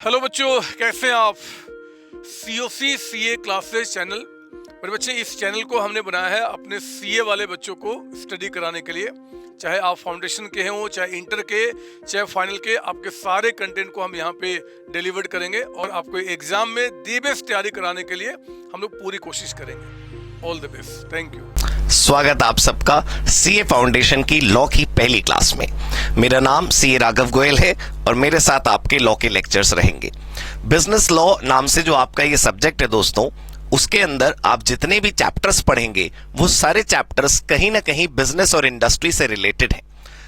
Hello बच्चों, कैसे हैं आप। COC CA classes channel. मेरे बच्चे, इस चैनल को हमने बनाया है अपने CA वाले बच्चों को स्टडी कराने के लिए। चाहे आप फाउंडेशन के हों, चाहे इंटर के, चाहे फाइनल के, आपके सारे कंटेंट को हम यहाँ पे डिलीवर करेंगे और आपको एग्जाम में दी बेस्ट तैयारी कराने के लिए हम लोग पूरी कोशिश करेंगे। All the best, thank you. स्वागत आप सबका सीए फाउंडेशन की लॉ की पहली क्लास में। मेरा नाम सीए राघव गोयल है और मेरे साथ आपके लॉ के लेक्चर्स रहेंगे। बिजनेस लॉ नाम से जो आपका ये सब्जेक्ट है दोस्तों, उसके अंदर आप जितने भी चैप्टर्स पढ़ेंगे वो सारे चैप्टर्स कहीं ना कहीं बिजनेस और इंडस्ट्री से रिलेटेड हैं।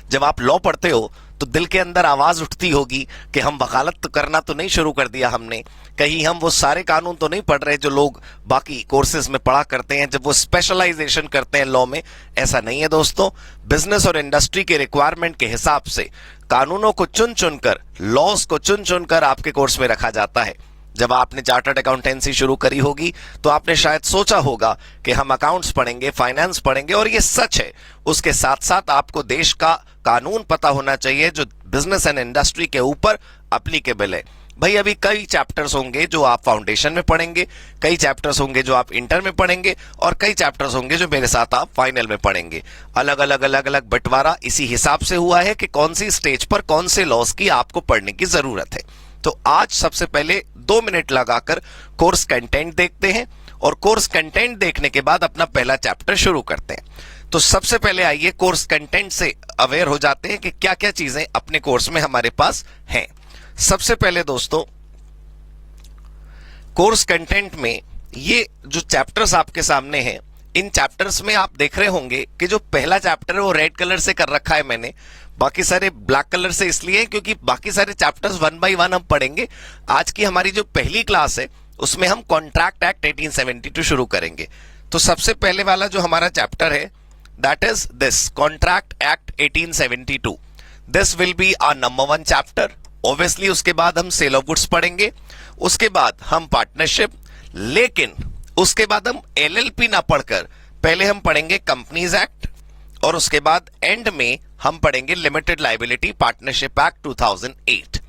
जब आप लॉ पढ़ते हो तो दिल के अंदर आवाज उठती होगी कि हम वकालत तो करना तो नहीं शुरू कर दिया हमने, कहीं हम वो सारे कानून तो नहीं पढ़ रहे जो लोग बाकी कोर्सेज में पढ़ा करते हैं, जब वो स्पेशलाइजेशन करते हैं लॉ में। ऐसा नहीं है दोस्तों। बिजनेस और इंडस्ट्री के रिक्वायरमेंट के हिसाब से कानूनों को चुन चुनकर, लॉज को चुन चुनकर आपके कोर्स में रखा जाता है। जब आपने चार्टर्ड अकाउंटेंसी शुरू करी होगी तो आपने शायद सोचा होगा कि हम अकाउंट्स पढ़ेंगे, फाइनेंस पढ़ेंगे, और ये सच है। उसके साथ साथ आपको देश का कानून पता होना चाहिए जो बिजनेस एंड इंडस्ट्री के ऊपर एप्लीकेबल है। भाई, अभी कई चैप्टर्स होंगे जो आप फाउंडेशन में पढ़ेंगे, कई चैप्टर्स होंगे जो आप इंटर में पढ़ेंगे, और कई चैप्टर्स होंगे जो मेरे साथ आप फाइनल में पढ़ेंगे। अलग अलग बंटवारा इसी हिसाब से हुआ है कि कौन सी स्टेज पर कौन से लॉज की आपको पढ़ने की जरूरत है। तो आज सबसे पहले 2 मिनट लगाकर कोर्स कंटेंट देखते हैं और कोर्स कंटेंट देखने के बाद अपना पहला चैप्टर शुरू करते हैं। तो सबसे पहले आइए कोर्स कंटेंट से अवेयर हो जाते हैं कि क्या क्या चीजें अपने कोर्स में हमारे पास हैं। सबसे पहले दोस्तों, कोर्स कंटेंट में ये जो चैप्टर्स आपके सामने हैं, इन चैप्टर्स में आप देख रहे होंगे कि जो पहला चैप्टर है वो रेड कलर से कर रखा है मैंने, बाकी सारे ब्लैक कलर से इसलिए क्योंकि बाकी सारे चैप्टर्स 1 बाय 1 हम पढ़ेंगे। आज की हमारी जो पहली क्लास है उसमें हम कॉन्ट्रैक्ट एक्ट 1872 शुरू करेंगे। तो सबसे पहले वाला जो हमारा चैप्टर है that is this contract act 1872। This will be our number 1 chapter. Obviously उसके बाद हम सेल ऑफ गुड्स पढ़ेंगे, उसके बाद हम पार्टनरशिप, लेकिन उसके बाद हम LLP ना पढ़कर पहले हम पढ़ेंगे कंपनीज एक्ट, और उसके बाद एंड में हम पढ़ेंगे लिमिटेड लायबिलिटी पार्टनरशिप एक्ट 2008।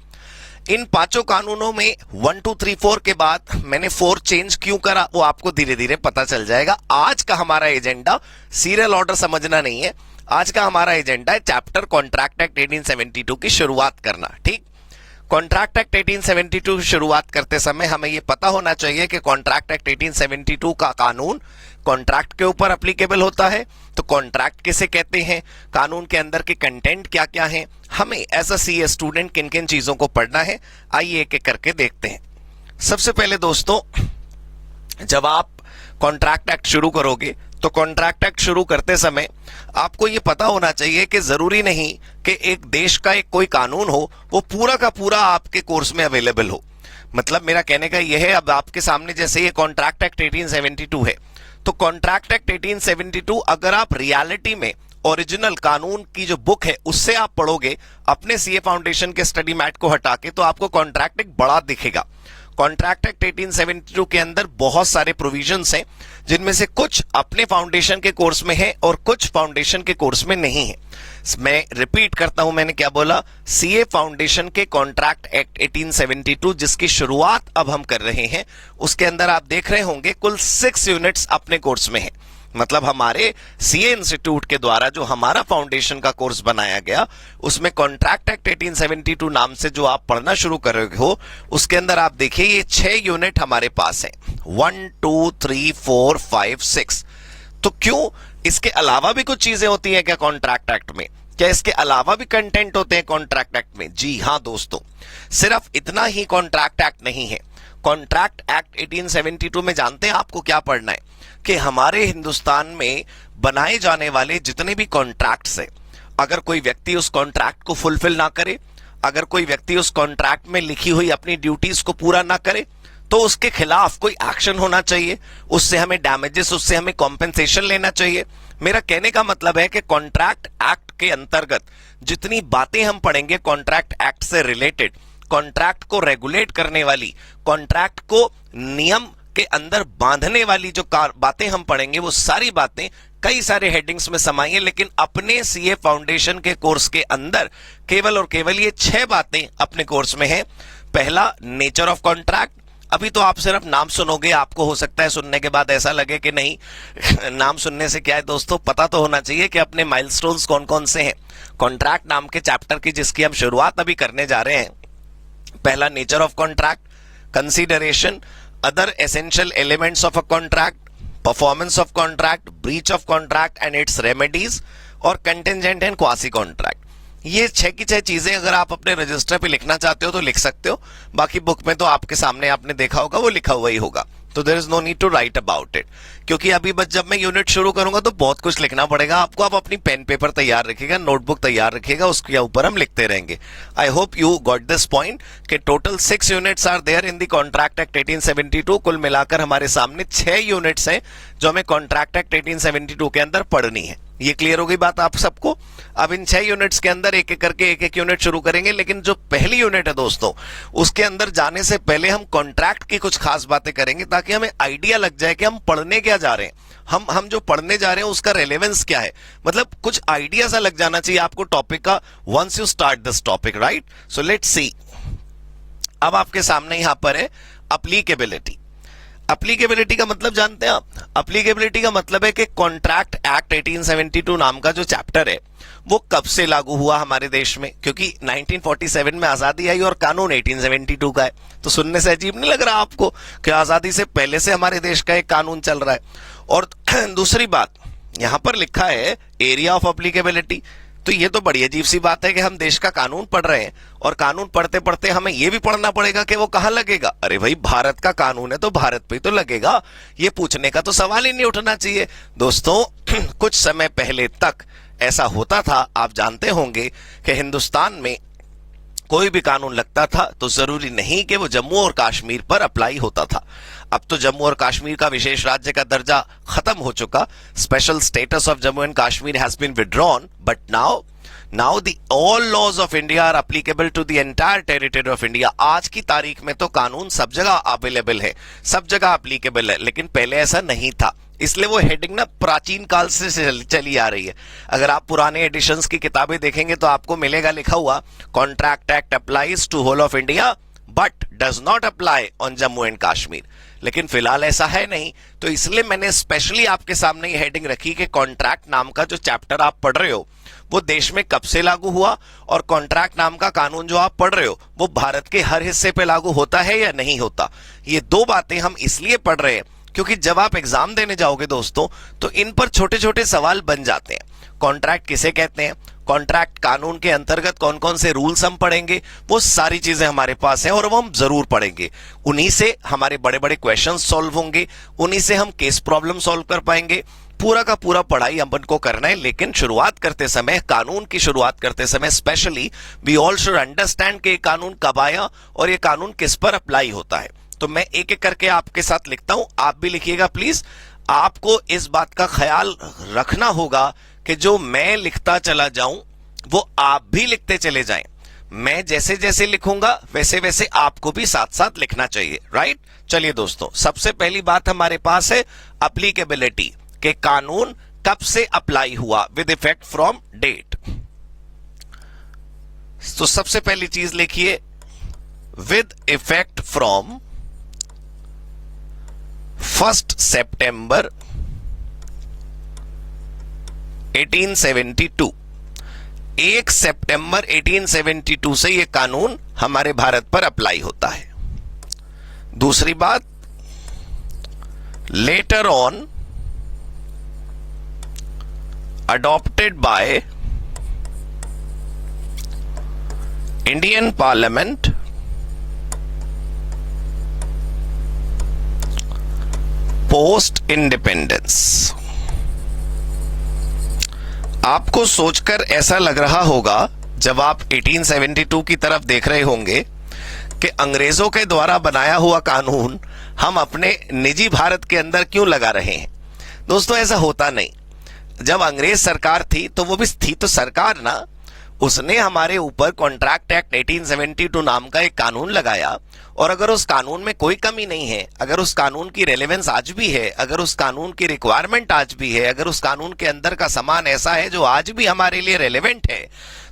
इन पांचों कानूनों में 1 2 3 4 के बाद मैंने 4 चेंज क्यों करा वो आपको धीरे धीरे पता चल जाएगा। आज का हमारा एजेंडा सीरियल ऑर्डर समझना नहीं है। आज का हमारा एजेंडा है चैप्टर कॉन्ट्रैक्ट एक्ट 1872 की शुरुआत करना। ठीक, कॉन्ट्रैक्ट एक्ट 1872 शुरुआत करते समय हमें यह पता होना चाहिए कि कॉन्ट्रैक्ट एक्ट 1872 का कानून कॉन्ट्रैक्ट के ऊपर एप्लीकेबल होता है। तो कॉन्ट्रैक्ट किसे कहते हैं, कानून के अंदर के कंटेंट क्या क्या हैं, हमें एज अ सीए स्टूडेंट किन किन चीजों को पढ़ना है, आइए एक एक करके देखते हैं। सबसे पहले दोस्तों, जब आप कॉन्ट्रैक्ट एक्ट शुरू करोगे तो कॉन्ट्रैक्ट एक्ट शुरू करते समय आपको यह पता होना चाहिए कि जरूरी नहीं कि एक देश का एक कोई कानून हो वो पूरा का पूरा आपके कोर्स में अवेलेबल हो। मतलब मेरा कहने का यह है, अब आपके सामने जैसे ये कॉन्ट्रैक्ट एक्ट 1872 है, तो कॉन्ट्रैक्ट एक्ट 1872 अगर आप रियलिटी में ओरिजिनल कानून की जो बुक है उससे आप पढ़ोगे अपने सीए फाउंडेशन के स्टडी मैट को हटा के, तो आपको कॉन्ट्रैक्ट एक बड़ा दिखेगा। कॉन्ट्रैक्ट एक्ट 1872 के अंदर बहुत सारे प्रोविजंस हैं जिनमें से कुछ अपने फाउंडेशन के कोर्स में है और कुछ फाउंडेशन के कोर्स में नहीं है। मैं रिपीट करता हूं, मैंने क्या बोला, सीए फाउंडेशन के कॉन्ट्रैक्ट एक्ट 1872 जिसकी शुरुआत अब हम कर रहे हैं, उसके अंदर आप देख रहे होंगे कुल 6 यूनिट्स अपने कोर्स में है। मतलब हमारे सीए इंस्टीट्यूट के द्वारा जो हमारा फाउंडेशन का कोर्स बनाया गया उसमें कॉन्ट्रैक्ट एक्ट 1872 नाम से जो आप पढ़ना शुरू कर रहे हो उसके अंदर आप देखिए ये 6 यूनिट हमारे पास है, 1 2 3 4 5 6। तो क्यों, इसके अलावा भी कुछ चीजें होती हैं क्या कॉन्ट्रैक्ट एक्ट में? क्या इसके अलावा भी कंटेंट होते हैं कॉन्ट्रैक्ट एक्ट में? जी हां दोस्तों, सिर्फ इतना ही कॉन्ट्रैक्ट एक्ट नहीं है। कॉन्ट्रैक्ट एक्ट 1872 में जानते हैं आपको क्या पढ़ना है कि हमारे हिंदुस्तान में बनाए जाने वाले जितने भी कॉन्ट्रैक्ट्स हैं, अगर कोई व्यक्ति उस कॉन्ट्रैक्ट को फुलफिल ना करे, अगर कोई व्यक्ति उस कॉन्ट्रैक्ट में लिखी हुई अपनी ड्यूटीज को पूरा ना करे, तो उसके खिलाफ कोई एक्शन होना चाहिए, उससे हमें डैमेजेस, उससे हमें कॉम्पेंसेशन लेना चाहिए। मेरा कहने का मतलब है कि कॉन्ट्रैक्ट एक्ट के अंतर्गत जितनी बातें हम पढ़ेंगे कॉन्ट्रैक्ट एक्ट से रिलेटेड, कॉन्ट्रैक्ट को रेगुलेट करने वाली, कॉन्ट्रैक्ट को नियम के अंदर बांधने वाली जो बातें हम पढ़ेंगे वो सारी बातें कई सारे हेडिंग्स में समाई है, लेकिन अपने सीए फाउंडेशन के कोर्स के अंदर केवल और केवल ये 6 बातें अपने कोर्स में हैं। पहला नेचर ऑफ कॉन्ट्रैक्ट। अभी तो आप सिर्फ नाम सुनोगे, आपको हो सकता है सुनने के बाद ऐसा लगे कि नहीं नाम सुनने से क्या है दोस्तों, पता तो होना चाहिए कि अपने माइलस्टोन्स कौन कौन से हैं। कॉन्ट्रैक्ट नाम के चैप्टर की जिसकी हम शुरुआत अभी करने जा रहे हैं, पहला nature of contract, consideration, other essential elements of a contract, performance of contract, breach of contract and it's remedies, और कंटिंजेंट एंड क्वासी कॉन्ट्रैक्ट। ये 6 की 6 चीजें अगर आप अपने रजिस्टर पे लिखना चाहते हो तो लिख सकते हो, बाकी बुक में तो आपके सामने आपने देखा होगा वो लिखा हुआ ही होगा, तो there is no need to write about it. क्योंकि अभी बस जब मैं यूनिट शुरू करूंगा तो बहुत कुछ लिखना पड़ेगा आपको। आप अपनी पेन पेपर तैयार रखिएगा, नोटबुक तैयार रखिएगा, उसके ऊपर हम लिखते रहेंगे। I hope you got this point कि total 6 units are there in the contract act 1872। कुल मिलाकर हमारे सामने 6 यूनिट्स हैं जो हमें कॉन्ट्रैक्ट एक्ट 1872 के अंदर पढ़नी है। ये क्लियर हो गई बात आप सबको। अब इन 6 यूनिट्स के अंदर एक एक करके एक एक यूनिट शुरू करेंगे, लेकिन जो पहली यूनिट है दोस्तों, उसके अंदर जाने से पहले हम कॉन्ट्रैक्ट की कुछ खास बातें करेंगे ताकि हमें आइडिया लग जाए कि हम पढ़ने क्या जा रहे हैं, हम जो पढ़ने जा रहे हैं उसका रेलेवेंस क्या है, मतलब कुछ आइडिया सा लग जाना चाहिए आपको टॉपिक का once you start this topic, right. So let's see. अब आपके सामने यहां पर है अप्लीकेबिलिटी। अप्लीकेबिलिटी का मतलब जानते हैं आप? अप्लीकेबिलिटी का मतलब है कि कॉन्ट्रैक्ट एक्ट 1872 नाम का जो चैप्टर है वो कब से लागू हुआ हमारे देश में, क्योंकि 1947 में आजादी आई और कानून 1872 का है। तो सुनने से अजीब नहीं लग रहा आपको कि आजादी से पहले से हमारे देश का एक कानून चल रहा है। और दूसरी बात, यहां पर लिखा है एरिया ऑफ अप्लीकेबिलिटी। तो ये तो बड़ी अजीब सी बात है कि हम देश का कानून पढ़ रहे हैं और कानून पढ़ते पढ़ते हमें ये भी पढ़ना पड़ेगा कि वो कहां लगेगा। अरे भाई, भारत का कानून है तो भारत पे तो लगेगा, ये पूछने का तो सवाल ही नहीं उठना चाहिए। दोस्तों कुछ समय पहले तक ऐसा होता था, आप जानते होंगे कि हिंदुस्तान में कोई भी कानून लगता था तो जरूरी नहीं कि वो जम्मू और कश्मीर पर अप्लाई होता था। अब तो जम्मू और कश्मीर का विशेष राज्य का दर्जा खत्म हो चुका, special status of Jammu and Kashmir has been withdrawn, but now the all laws of India are applicable to the entire territory of India. आज की तारीख में तो कानून सब जगह अवेलेबल है, सब जगह एप्लीकेबल है, लेकिन पहले ऐसा नहीं था। इसलिए वो हेडिंग ना प्राचीन काल से चली आ रही है। अगर आप पुराने एडिशंस की किताबें देखेंगे तो आपको मिलेगा लिखा हुआ contract act applies to whole of India but does not apply on Jammu and Kashmir. लेकिन फिलहाल ऐसा है नहीं, तो इसलिए मैंने स्पेशली आपके सामने ये हेडिंग रखी कि कॉन्ट्रैक्ट नाम का जो चैप्टर आप पढ़ रहे हो वो देश में कब से लागू हुआ, और कॉन्ट्रैक्ट नाम का कानून जो आप पढ़ रहे हो वो भारत के हर हिस्से पे लागू होता है या नहीं होता। ये 2 बातें हम इसलिए पढ़ रहे हैं क्योंकि जब आप एग्जाम देने जाओगे दोस्तों तो इन पर छोटे छोटे सवाल बन जाते हैं। कॉन्ट्रैक्ट किसे कहते हैं, कॉन्ट्रैक्ट कानून के अंतर्गत कौन कौन से रूल्स हम पढ़ेंगे, वो सारी चीजें हमारे पास हैं और वो हम जरूर पढ़ेंगे। उन्हीं से हमारे बड़े बड़े क्वेश्चंस सॉल्व होंगे, उन्हीं से हम केस प्रॉब्लम सॉल्व कर पाएंगे। पूरा का पूरा पढ़ाई अपन को करना है, लेकिन शुरुआत करते समय, कानून की शुरुआत करते समय specially we all should understand कि कानून कब आया और ये कानून किस पर अप्लाई होता है। तो मैं एक एक करके आपके साथ लिखता हूं, आप भी लिखिएगा प्लीज। आपको इस बात का ख्याल रखना होगा कि जो मैं लिखता चला जाऊं वो आप भी लिखते चले जाएं। मैं जैसे जैसे लिखूंगा वैसे वैसे आपको भी साथ साथ लिखना चाहिए, राइट। चलिए दोस्तों, सबसे पहली बात हमारे पास है अप्लीकेबिलिटी, के कानून कब से अप्लाई हुआ, विद इफेक्ट फ्रॉम डेट। तो सबसे पहली चीज लिखिए विद इफेक्ट फ्रॉम 1 सितंबर 1872। 1 सितंबर 1872 से यह कानून हमारे भारत पर अप्लाई होता है। दूसरी बात, later on adopted by Indian Parliament post independence। आपको सोचकर ऐसा लग रहा होगा जब आप 1872 की तरफ देख रहे होंगे कि अंग्रेजों के द्वारा बनाया हुआ कानून हम अपने निजी भारत के अंदर क्यों लगा रहे हैं। दोस्तों ऐसा होता नहीं। जब अंग्रेज सरकार थी तो वो भी थी तो सरकार ना, उसने हमारे ऊपर कॉन्ट्रैक्ट एक्ट 1872 नाम का एक कानून लगाया, और अगर उस कानून में कोई कमी नहीं है, अगर उस कानून की रेलेवेंस आज भी है, अगर उस कानून की रिक्वायरमेंट आज भी है, अगर उस कानून के अंदर का सामान ऐसा है जो आज भी हमारे लिए रेलेवेंट है,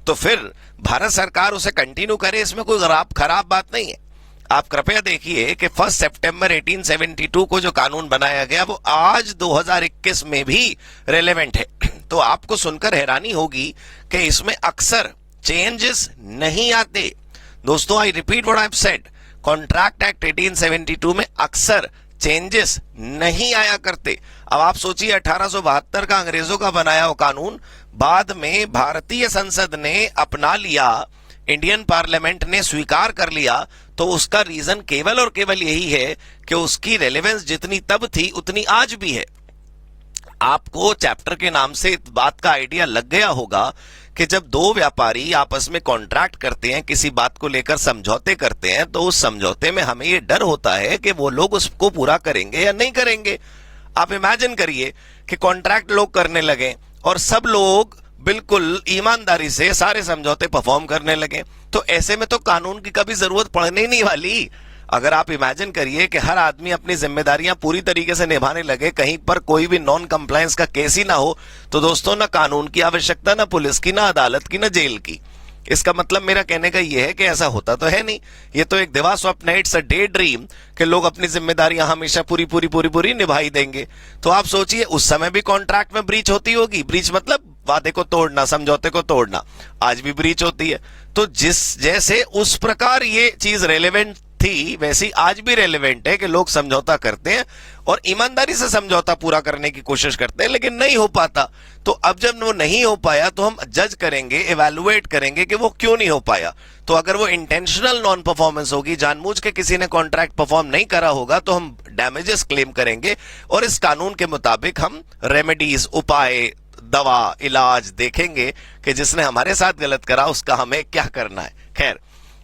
तो फिर भारत सरकार उसे कंटिन्यू करे, इसमें कोई खराब बात नहीं है। आप कृपया देखिए कि 1 सितंबर 1872 को जो कानून बनाया गया वो आज 2021 में भी रेलेवेंट है। तो आपको सुनकर हैरानी होगी कि इसमें अक्सर चेंजेस नहीं आते। दोस्तों, I repeat what I have said, contract act 1872 में अक्सर चेंजेस नहीं आया करते। अब आप सोचिए 1872 का अंग्रेजों का बनाया हुआ कानून बाद में भारतीय संसद ने अपना लिया, इंडियन पार्लियामेंट ने स्वीकार कर लिया, तो उसका रीजन केवल और केवल यही है कि उसकी रेलेवेंस जितनी तब थी उतनी आज भी है। आपको चैप्टर के नाम से इस बात का आइडिया लग गया होगा कि जब दो व्यापारी आपस में कॉन्ट्रैक्ट करते हैं, किसी बात को लेकर समझौते करते हैं, तो उस समझौते में हमें यह डर होता है कि वो लोग उसको पूरा करेंगे या नहीं करेंगे। आप इमेजिन करिए कि कॉन्ट्रैक्ट लोग करने लगे और सब लोग बिल्कुल ईमानदारी से सारे समझौते परफॉर्म करने लगे, तो ऐसे में तो कानून की कभी जरूरत पड़ने ही नहीं वाली। अगर आप इमेजिन करिए कि हर आदमी अपनी जिम्मेदारियां पूरी तरीके से निभाने लगे, कहीं पर कोई भी नॉन कंप्लायंस का केस ही ना हो, तो दोस्तों ना कानून की आवश्यकता, ना पुलिस की, ना अदालत की, ना जेल की। इसका मतलब मेरा कहने का यह है कि ऐसा होता तो है नहीं, ये तो एक दिवा स्वप्न है, इट्स अ डे ड्रीम कि लोग अपनी जिम्मेदारियां हमेशा पूरी निभाई देंगे। तो आप सोचिए उस समय भी कॉन्ट्रैक्ट में ब्रीच होती होगी। ब्रीच मतलब वादे को तोड़ना, समझौते को तोड़ना। आज भी ब्रीच होती है। तो जिस जैसे उस प्रकार ये चीज रेलेवेंट थी, वैसी आज भी रेलेवेंट है कि लोग समझौता करते हैं और ईमानदारी से समझौता पूरा करने की कोशिश करते हैं, लेकिन नहीं हो पाता। तो अब जब वो नहीं हो पाया तो हम जज करेंगे, इवैल्यूएट करेंगे कि वो क्यों नहीं हो पाया। तो अगर वो इंटेंशनल नॉन परफॉर्मेंस होगी, जानबूझ के किसी ने कॉन्ट्रैक्ट परफॉर्म नहीं करा होगा, तो हम डैमेजेस क्लेम करेंगे और इस कानून के मुताबिक हम रेमेडीज, उपाय, दवा, इलाज देखेंगे कि जिसने हमारे साथ गलत करा उसका हमें क्या करना है। खैर,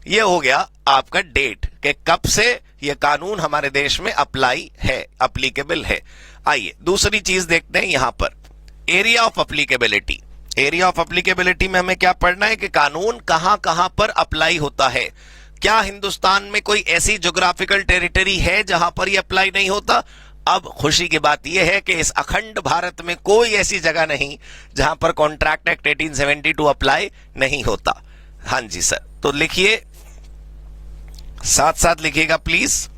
ये हो गया आपका डेट कि कब से ये कानून हमारे देश में अप्लाई है, अप्लीकेबल है। आइए दूसरी चीज देखते हैं यहां पर, area of applicability. Area of applicability में हमें क्या पढ़ना है कि कानून कहां कहां पर अप्लाई होता है। क्या हिंदुस्तान में कोई ऐसी ज्योग्राफिकल टेरिटरी है जहां पर ये अप्लाई नहीं होता? अब खुशी की बात यह है कि इस अखंड भारत में कोई ऐसी जगह नहीं जहां पर कॉन्ट्रैक्ट एक्ट 1872 अप्लाई नहीं होता। हां जी सर, तो लिखिए, साथ साथ लिखिएगा please.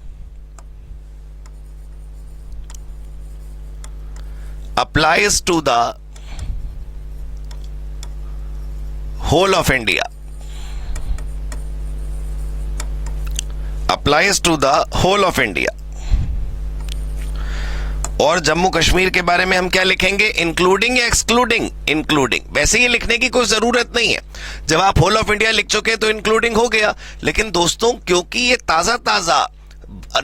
Applies to the whole of India, applies to the whole of India. और जम्मू कश्मीर के बारे में हम क्या लिखेंगे? इंक्लूडिंग या एक्सक्लूडिंग? इंक्लूडिंग। वैसे ये लिखने की कोई जरूरत नहीं है, जब आप होल ऑफ इंडिया लिख चुके तो इंक्लूडिंग हो गया। लेकिन दोस्तों, क्योंकि ये ताजा ताजा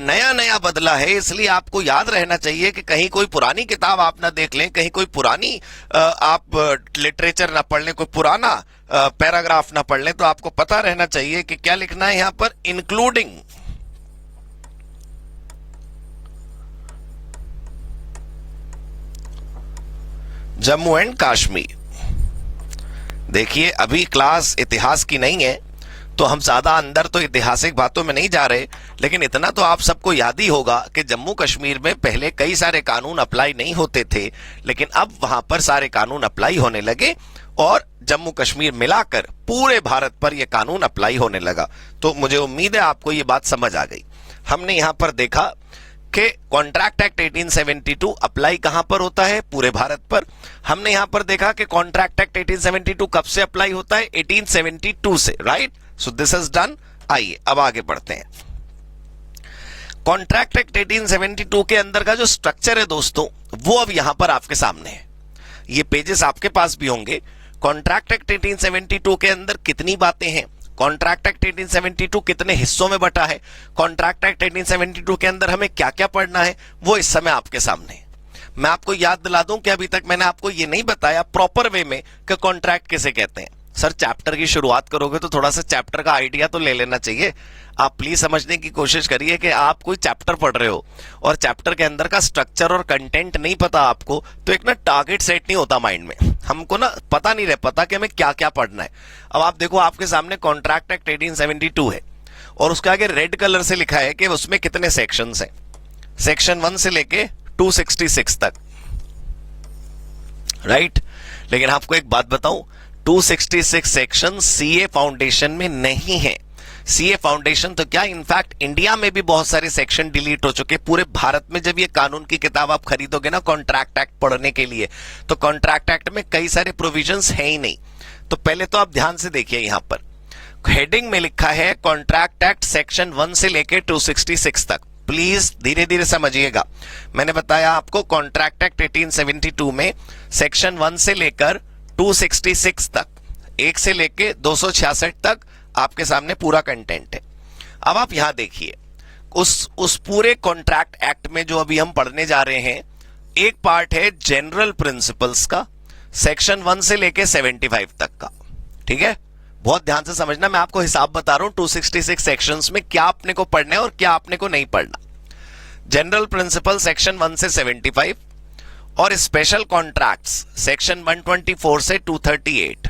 नया नया बदला है, इसलिए आपको याद रहना चाहिए कि कहीं कोई पुरानी किताब आप ना देख लें, कहीं कोई पुरानी आप लिटरेचर ना पढ़ लें, कोई पुराना पैराग्राफ ना पढ़ लें। तो आपको पता रहना चाहिए कि क्या लिखना है यहां पर, इंक्लूडिंग। जम्मू एंड कश्मीर। देखिए, अभी क्लास इतिहास की नहीं है तो हम ज्यादा अंदर तो ऐतिहासिक बातों में नहीं जा रहे, लेकिन इतना तो आप सबको याद ही होगा कि जम्मू कश्मीर में पहले कई सारे कानून अप्लाई नहीं होते थे, लेकिन अब वहां पर सारे कानून अप्लाई होने लगे और जम्मू कश्मीर मिलाकर पूरे भारत पर यह कानून अप्लाई होने लगा। तो मुझे उम्मीद है आपको ये बात समझ आ गई। हमने यहां पर देखा कि कॉन्ट्रैक्ट एक्ट 1872 अप्लाई कहां पर होता है? पूरे भारत पर। हमने यहां पर देखा कि कॉन्ट्रैक्ट एक्ट 1872 कब से अप्लाई होता है? 1872 से, right? So this is done. आइए अब आगे बढ़ते हैं। कॉन्ट्रैक्ट एक्ट 1872 के अंदर का जो स्ट्रक्चर है दोस्तों, वो अब यहां पर आपके सामने है। ये पेजेस आपके पास भी होंगे। कॉन्ट्रैक्ट एक्ट 1872 के अंदर कितनी बातें हैं, कॉन्ट्रैक्ट एक्ट 1872 कितने हिस्सों में बटा है, कॉन्ट्रैक्ट एक्ट 1872 के अंदर हमें क्या क्या पढ़ना है, वो इस समय आपके सामने है। मैं आपको याद दिला दूं कि अभी तक मैंने आपको ये नहीं बताया प्रॉपर वे में कि कॉन्ट्रैक्ट किसे कहते हैं। सर, चैप्टर की शुरुआत करोगे तो थोड़ा सा चैप्टर का आइडिया तो ले लेना चाहिए। आप प्लीज समझने की कोशिश करिए कि आप कोई चैप्टर पढ़ रहे हो और चैप्टर के अंदर का स्ट्रक्चर और कंटेंट नहीं पता आपको, तो एक ना टारगेट सेट नहीं होता माइंड में। हमको ना पता नहीं रह पता कि हमें क्या क्या पढ़ना है। अब आप देखो, आपके सामने कॉन्ट्रैक्ट एक्ट 1872 है और उसके आगे रेड कलर से लिखा है कि उसमें कितने सेक्शंस हैं। सेक्शन 1 से लेके 266 तक, राइट? लेकिन आपको एक बात बताऊं, 266 सेक्शन सीए फाउंडेशन में नहीं है। सीए फाउंडेशन तो क्या, इनफैक्ट इंडिया में भी बहुत सारे सेक्शन डिलीट हो चुके। पूरे भारत में जब ये कानून की किताब आप खरीदोगे ना कॉन्ट्रैक्ट एक्ट पढ़ने के लिए, तो कॉन्ट्रैक्ट एक्ट में कई सारे प्रोविजंस है ही नहीं। तो पहले तो आप ध्यान से देखिए, यहां पर हेडिंग में लिखा है कॉन्ट्रैक्ट एक्ट सेक्शन 1 से लेकर 266 तक। प्लीज धीरे धीरे समझिएगा। मैंने बताया आपको कॉन्ट्रैक्ट एक्ट 1872 में सेक्शन 1 से लेकर 266 तक, 1 से लेकर 266 तक आपके सामने पूरा कंटेंट है। अब आप यहां देखिए, उस पूरे कॉन्ट्रैक्ट एक्ट में जो अभी हम पढ़ने जा रहे हैं, एक पार्ट है जनरल प्रिंसिपल्स का, सेक्शन 1 से लेकर 75 तक का। ठीक है, बहुत ध्यान से समझना, मैं आपको हिसाब बता रहा हूं 266 सेक्शंस में क्या आपने को पढ़ना है और क्या आपने को नहीं पढ़ना। जनरल प्रिंसिपल सेक्शन 1 से 75 और स्पेशल कॉन्ट्रैक्ट्स सेक्शन 124 से 238।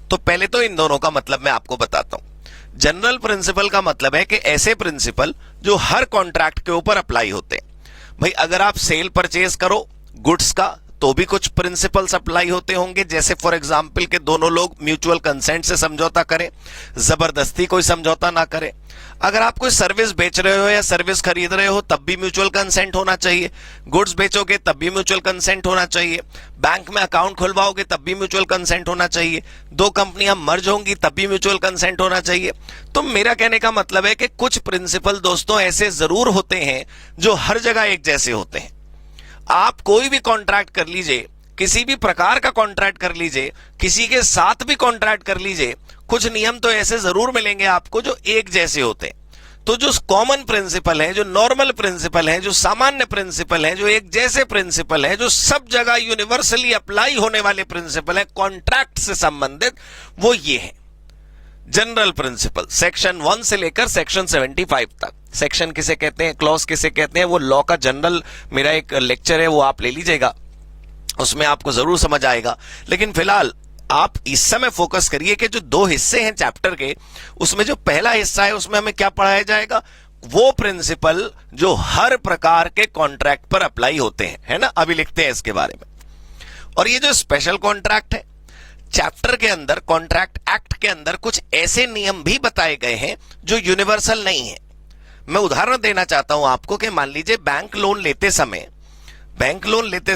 तो पहले तो इन दोनों का मतलब मैं आपको बताता हूं। जनरल प्रिंसिपल का मतलब है कि ऐसे प्रिंसिपल जो हर कॉन्ट्रैक्ट के ऊपर अप्लाई होते हैं। भाई अगर आप सेल परचेज करो गुड्स का, तो भी कुछ प्रिंसिपल्स अप्लाई होते होंगे, जैसे फॉर एग्जांपल कि दोनों लोग म्यूचुअल कंसेंट से समझौता करें, जबरदस्ती कोई समझौता ना करें। अगर आप कोई सर्विस बेच रहे हो या सर्विस खरीद रहे हो तब भी म्यूचुअल कंसेंट होना चाहिए। गुड्स बेचोगे तब भी म्यूचुअल कंसेंट होना चाहिए। बैंक में अकाउंट खुलवाओगे तब भी म्यूचुअल कंसेंट होना चाहिए। दो कंपनियां मर्ज होंगी तब भी म्यूचुअल कंसेंट होना चाहिए। तो मेरा कहने का मतलब है कि कुछ प्रिंसिपल दोस्तों ऐसे जरूर होते हैं जो हर जगह एक जैसे होते हैं। आप कोई भी कॉन्ट्रैक्ट कर लीजिए, किसी भी प्रकार का कॉन्ट्रैक्ट कर लीजिए, किसी के साथ भी कॉन्ट्रैक्ट कर लीजिए, कुछ नियम तो ऐसे जरूर मिलेंगे आपको जो एक जैसे होते हैं। तो जो कॉमन प्रिंसिपल है, जो नॉर्मल प्रिंसिपल है, जो सामान्य प्रिंसिपल है, जो एक जैसे प्रिंसिपल है, जो सब जगह यूनिवर्सली अप्लाई होने वाले प्रिंसिपल है कॉन्ट्रैक्ट से संबंधित, वो ये है जनरल प्रिंसिपल सेक्शन 1 से लेकर सेक्शन 75 तक। सेक्शन किसे कहते हैं, क्लॉज किसे कहते हैं, वो लॉ का जनरल मेरा एक लेक्चर है, वो आप ले लीजिएगा, उसमें आपको जरूर समझ आएगा। लेकिन फिलहाल आप इस समय फोकस करिए कि जो दो हिस्से हैं चैप्टर के, उसमें जो पहला हिस्सा है उसमें हमें क्या पढ़ाया जाएगा, वो प्रिंसिपल जो हर प्रकार के कॉन्ट्रैक्ट पर अप्लाई होते हैं, है ना। अभी लिखते हैं इसके बारे में। और ये जो स्पेशल कॉन्ट्रैक्ट है, चैप्टर के अंदर कॉन्ट्रैक्ट एक्ट के अंदर कुछ ऐसे नियम भी बताए गए हैं जो यूनिवर्सल नहीं है। मैं उदाहरण देना चाहता हूं आपको कि मान लीजिए बैंक लोन लेते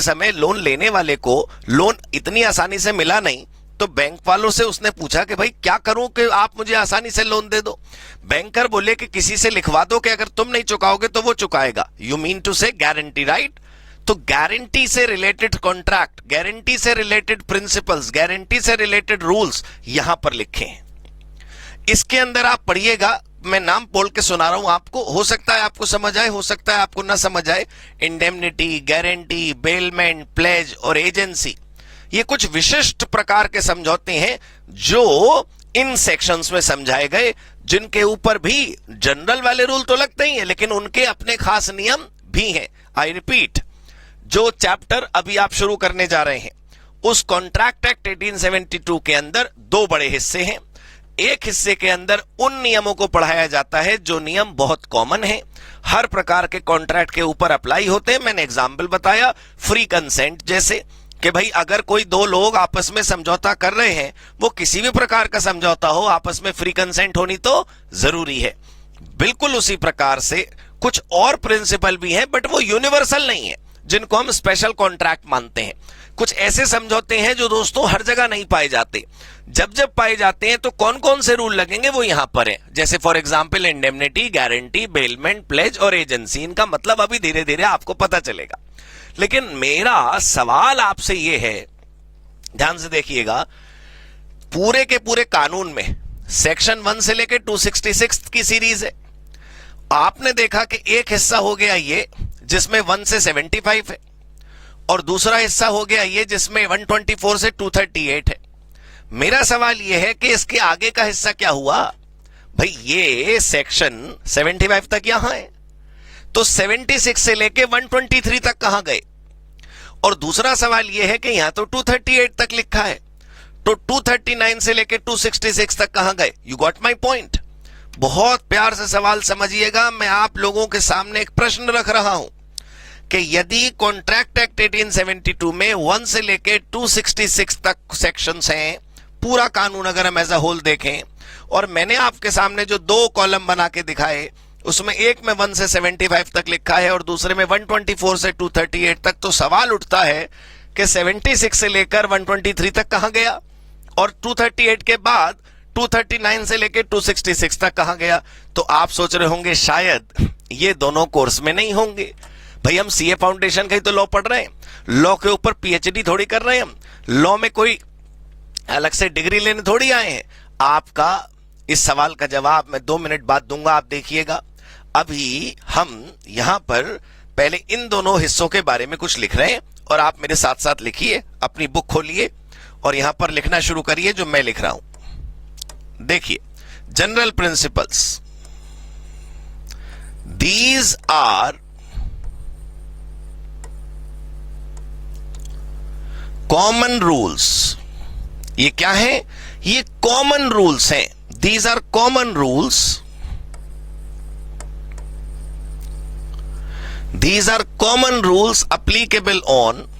समय लोन लेने वाले को लोन इतनी आसानी से मिला नहीं, तो बैंक वालों से उसने पूछा कि भाई क्या करूं कि आप मुझे आसानी से लोन दे दो। बैंकर बोले कि किसी से लिखवा दो कि अगर तुम नहीं चुकाओगे तो वो चुकाएगा। यू मीन टू से गारंटी, राइट। तो गारंटी से रिलेटेड कॉन्ट्रैक्ट, गारंटी से रिलेटेड प्रिंसिपल्स, गारंटी से रिलेटेड रूल्स यहां पर लिखे हैं। इसके अंदर आप पढ़िएगा, मैं नाम बोल के सुना रहा हूं आपको, हो सकता है आपको समझ आए, हो सकता है आपको ना समझ आए। इंडेमनिटी, गारंटी, बेलमेंट, प्लेज और एजेंसी, ये कुछ विशिष्ट प्रकार के समझौते हैं जो इन सेक्शंस में समझाए गए, जिनके ऊपर भी जनरल वाले रूल तो लगते ही हैं, लेकिन उनके अपने खास नियम भी हैं। आई रिपीट, जो चैप्टर अभी आप शुरू करने जा रहे हैं, उस कॉन्ट्रैक्ट एक्ट 1872 के अंदर दो बड़े हिस्से हैं। एक हिस्से के अंदर उन नियमों को पढ़ाया जाता है जो नियम बहुत कॉमन है, हर प्रकार के कॉन्ट्रैक्ट के ऊपर अप्लाई होते हैं। मैंने एग्जाम्पल बताया फ्री कंसेंट जैसे, कि भाई अगर कोई दो लोग आपस में समझौता कर रहे हैं, वो किसी भी प्रकार का समझौता हो, आपस में फ्री कंसेंट होनी तो जरूरी है। बिल्कुल उसी प्रकार से कुछ और प्रिंसिपल भी हैं, बट वो यूनिवर्सल नहीं है, जिनको हम स्पेशल कॉन्ट्रैक्ट मानते हैं। कुछ ऐसे समझौते हैं जो दोस्तों हर जगह नहीं पाए जाते। जब जब पाए जाते हैं तो कौन कौन से रूल लगेंगे वो यहां पर है, जैसे for example indemnity, guarantee, bailment, pledge और एजेंसी। इनका मतलब अभी धीरे धीरे आपको पता चलेगा। लेकिन मेरा सवाल आपसे यह है, ध्यान से देखिएगा, पूरे के पूरे कानून में सेक्शन 1 से लेकर 266 की सीरीज है। आपने देखा कि एक हिस्सा हो गया ये जिसमें 1 से 75 है, और दूसरा हिस्सा हो गया ये जिसमें 124 से 238 है। मेरा सवाल यह है कि इसके आगे का हिस्सा क्या हुआ। भाई ये सेक्शन 75 तक यहां है, तो 76 से लेके 123 तक कहां गए। और दूसरा सवाल यह है कि यहां तो 238 तक लिखा है, तो 239 से लेके 266 तक कहां गए। You got my point. बहुत प्यार से सवाल समझिएगा। मैं आप लोगों के सामने एक प्रश्न रख रहा हूं कि यदि कॉन्ट्रैक्ट एक्ट 1872 में 1 से लेके 266 तक सेक्शंस हैं, पूरा कानून अगर हम एज अ होल देखें, और मैंने आपके सामने जो दो कॉलम बना के दिखाए उसमें एक में 1 से 75 तक लिखा है और दूसरे में 124 से 238 तक। तो सवाल उठता है कि 76 से लेकर 123 तक कहां गया और 238 के बाद 239 से लेकर 266 तक कहां गया। तो आप सोच रहे होंगे शायद ये दोनों कोर्स में नहीं होंगे। भाई हम सीए फाउंडेशन का ही तो लॉ पढ़ रहे हैं, लॉ के ऊपर पीएचडी थोड़ी कर रहे हैं हम, लॉ में कोई अलग से डिग्री लेने थोड़ी आए हैं। आपका इस सवाल का जवाब मैं 2 मिनट बाद दूंगा, आप देखिएगा। अभी हम यहां पर पहले इन दोनों हिस्सों के बारे में कुछ लिख रहे हैं और आप मेरे साथ साथ लिखिए, अपनी बुक खोलिए और यहां पर लिखना शुरू करिए जो मैं लिख रहा हूं। देखिए, general principles, these are common rules. ये क्या है? ये कॉमन रूल्स हैं। These are common rules, these are common rules applicable on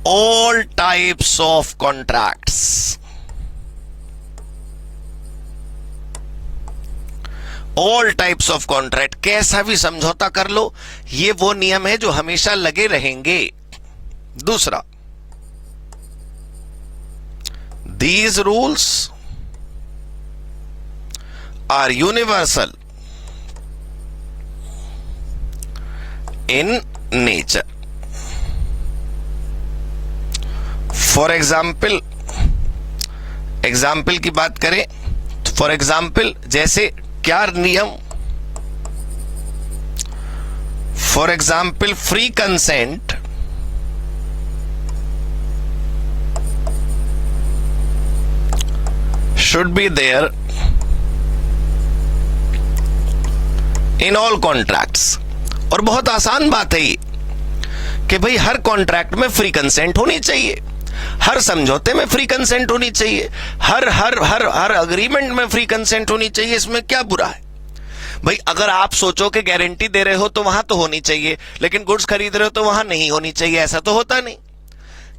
all types of contracts. All types of contract, कैसा भी समझौता कर लो, ये वो नियम है जो हमेशा लगे रहेंगे। दूसरा, these rules are universal in nature. For example की बात करें तो फॉर एग्जाम्पल जैसे क्या नियम? For example free consent should be there in all contracts. और बहुत आसान बात है ये कि भाई हर कॉन्ट्रैक्ट में फ्री कंसेंट होनी चाहिए, हर समझौते में फ्री कंसेंट होनी चाहिए, हर हर हर हर अग्रीमेंट में फ्री कंसेंट होनी चाहिए। इसमें क्या बुरा है भाई? अगर आप सोचो कि गारंटी दे रहे हो तो वहां तो होनी चाहिए, लेकिन गुड्स खरीद रहे हो तो वहां नहीं होनी चाहिए, ऐसा तो होता नहीं।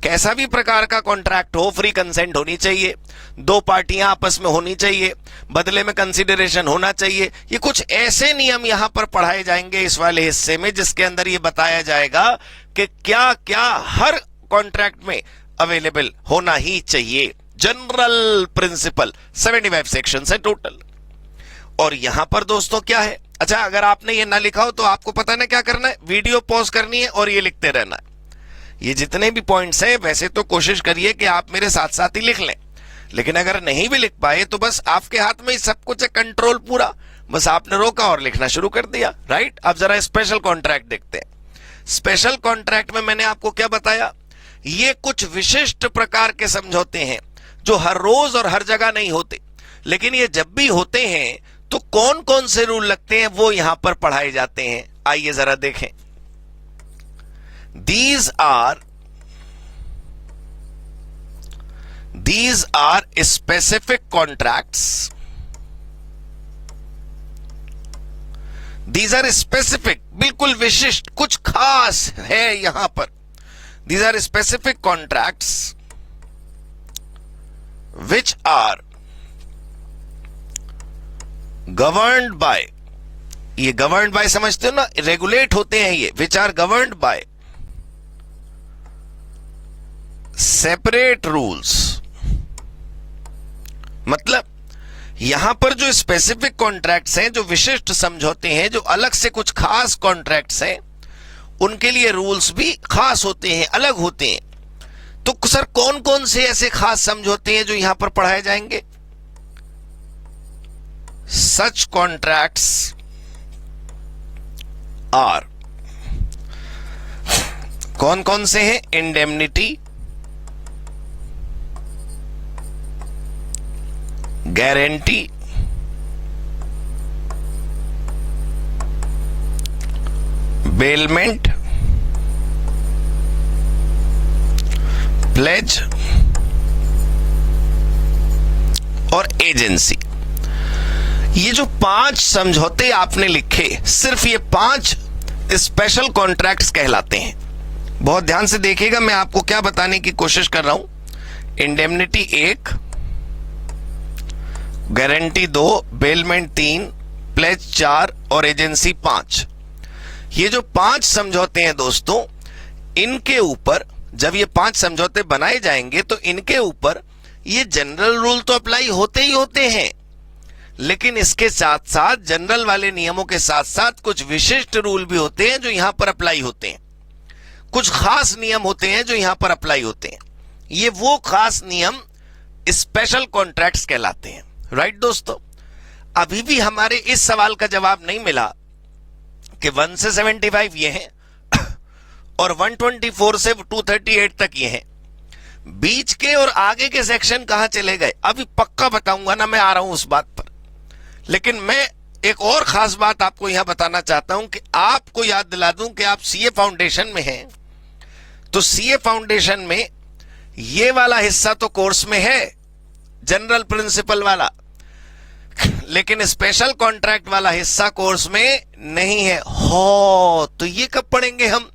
कैसा भी प्रकार का कॉन्ट्रैक्ट हो, फ्री कंसेंट होनी चाहिए, दो पार्टियां आपस में होनी चाहिए, बदले में कंसीडरेशन होना चाहिए। ये कुछ ऐसे नियम यहां पर पढ़ाए जाएंगे इस वाले हिस्से में, जिसके अंदर ये बताया जाएगा कि क्या क्या हर कॉन्ट्रैक्ट में अवेलेबल होना ही चाहिए। जनरल प्रिंसिपल 75 सेक्शन है टोटल। और यहां पर दोस्तों क्या है? अच्छा, अगर आपने ये ना लिखा हो तो आपको पता ना क्या करना है, वीडियो पॉज करनी है और ये लिखते रहना है। ये जितने भी पॉइंट्स हैं वैसे तो कोशिश करिए कि आप मेरे साथ साथ ही लिख लें, लेकिन अगर नहीं भी लिख पाए तो बस आपके हाथ में ही सब कुछ है, कंट्रोल पूरा। बस आपने रोका और लिखना शुरू कर दिया, राइट। अब जरा स्पेशल कॉन्ट्रैक्ट देखते हैं। स्पेशल कॉन्ट्रैक्ट में मैंने आपको क्या बताया? ये कुछ विशिष्ट प्रकार के समझौते हैं जो हर रोज और हर जगह नहीं होते, लेकिन ये जब भी होते हैं तो कौन कौन से रूल लगते हैं वो यहां पर पढ़ाए जाते हैं। आइए जरा देखें। These are specific contracts. These are specific, बिल्कुल विशिष्ट, कुछ खास है यहां पर। These are specific contracts which are governed by, ये governed by समझते हो ना, रेगुलेट होते हैं ये, which are governed by separate rules. मतलब यहां पर जो स्पेसिफिक कॉन्ट्रैक्ट्स हैं, जो विशिष्ट समझौते हैं, जो अलग से कुछ खास कॉन्ट्रैक्ट्स हैं, उनके लिए रूल्स भी खास होते हैं, अलग होते हैं। तो सर कौन कौन से ऐसे खास समझौते हैं जो यहां पर पढ़ाए जाएंगे? सच कॉन्ट्रैक्ट्स आर, कौन कौन से हैं? इंडेमनिटी, गारंटी, बेलमेंट, प्लेज और एजेंसी। ये जो 5 समझौते आपने लिखे, सिर्फ ये 5 स्पेशल कॉन्ट्रैक्ट्स कहलाते हैं। बहुत ध्यान से देखिएगा, मैं आपको क्या बताने की कोशिश कर रहा हूं। इंडेमनिटी 1, गारंटी 2, बेलमेंट 3, प्लेज 4 और एजेंसी 5। ये जो 5 समझौते हैं दोस्तों, इनके ऊपर जब ये 5 समझौते बनाए जाएंगे तो इनके ऊपर ये जनरल रूल तो अप्लाई होते ही होते हैं, लेकिन इसके साथ साथ जनरल वाले नियमों के साथ साथ कुछ विशिष्ट रूल भी होते हैं जो यहां पर अप्लाई होते हैं। कुछ खास नियम होते हैं जो यहां पर अप्लाई होते हैं। ये वो खास नियम स्पेशल कॉन्ट्रैक्ट्स कहलाते हैं। राइट दोस्तों, अभी भी हमारे इस सवाल का जवाब नहीं मिला कि 1 से 75 ये हैं और 124 से 238 तक ये हैं। बीच के और आगे के सेक्शन कहां चले गए, अभी पक्का बताऊंगा ना, मैं आ रहा हूं उस बात पर। लेकिन मैं एक और खास बात आपको यहां बताना चाहता हूं कि आपको याद दिला दूं कि आप सीए फाउंडेशन में हैं, तो सीए फाउंडेशन में ये वाला हिस्सा तो कोर्स में है, जनरल प्रिंसिपल वाला, लेकिन स्पेशल कॉन्ट्रैक्ट वाला हिस्सा कोर्स में नहीं है। हो, तो ये कब पढ़ेंगे हम?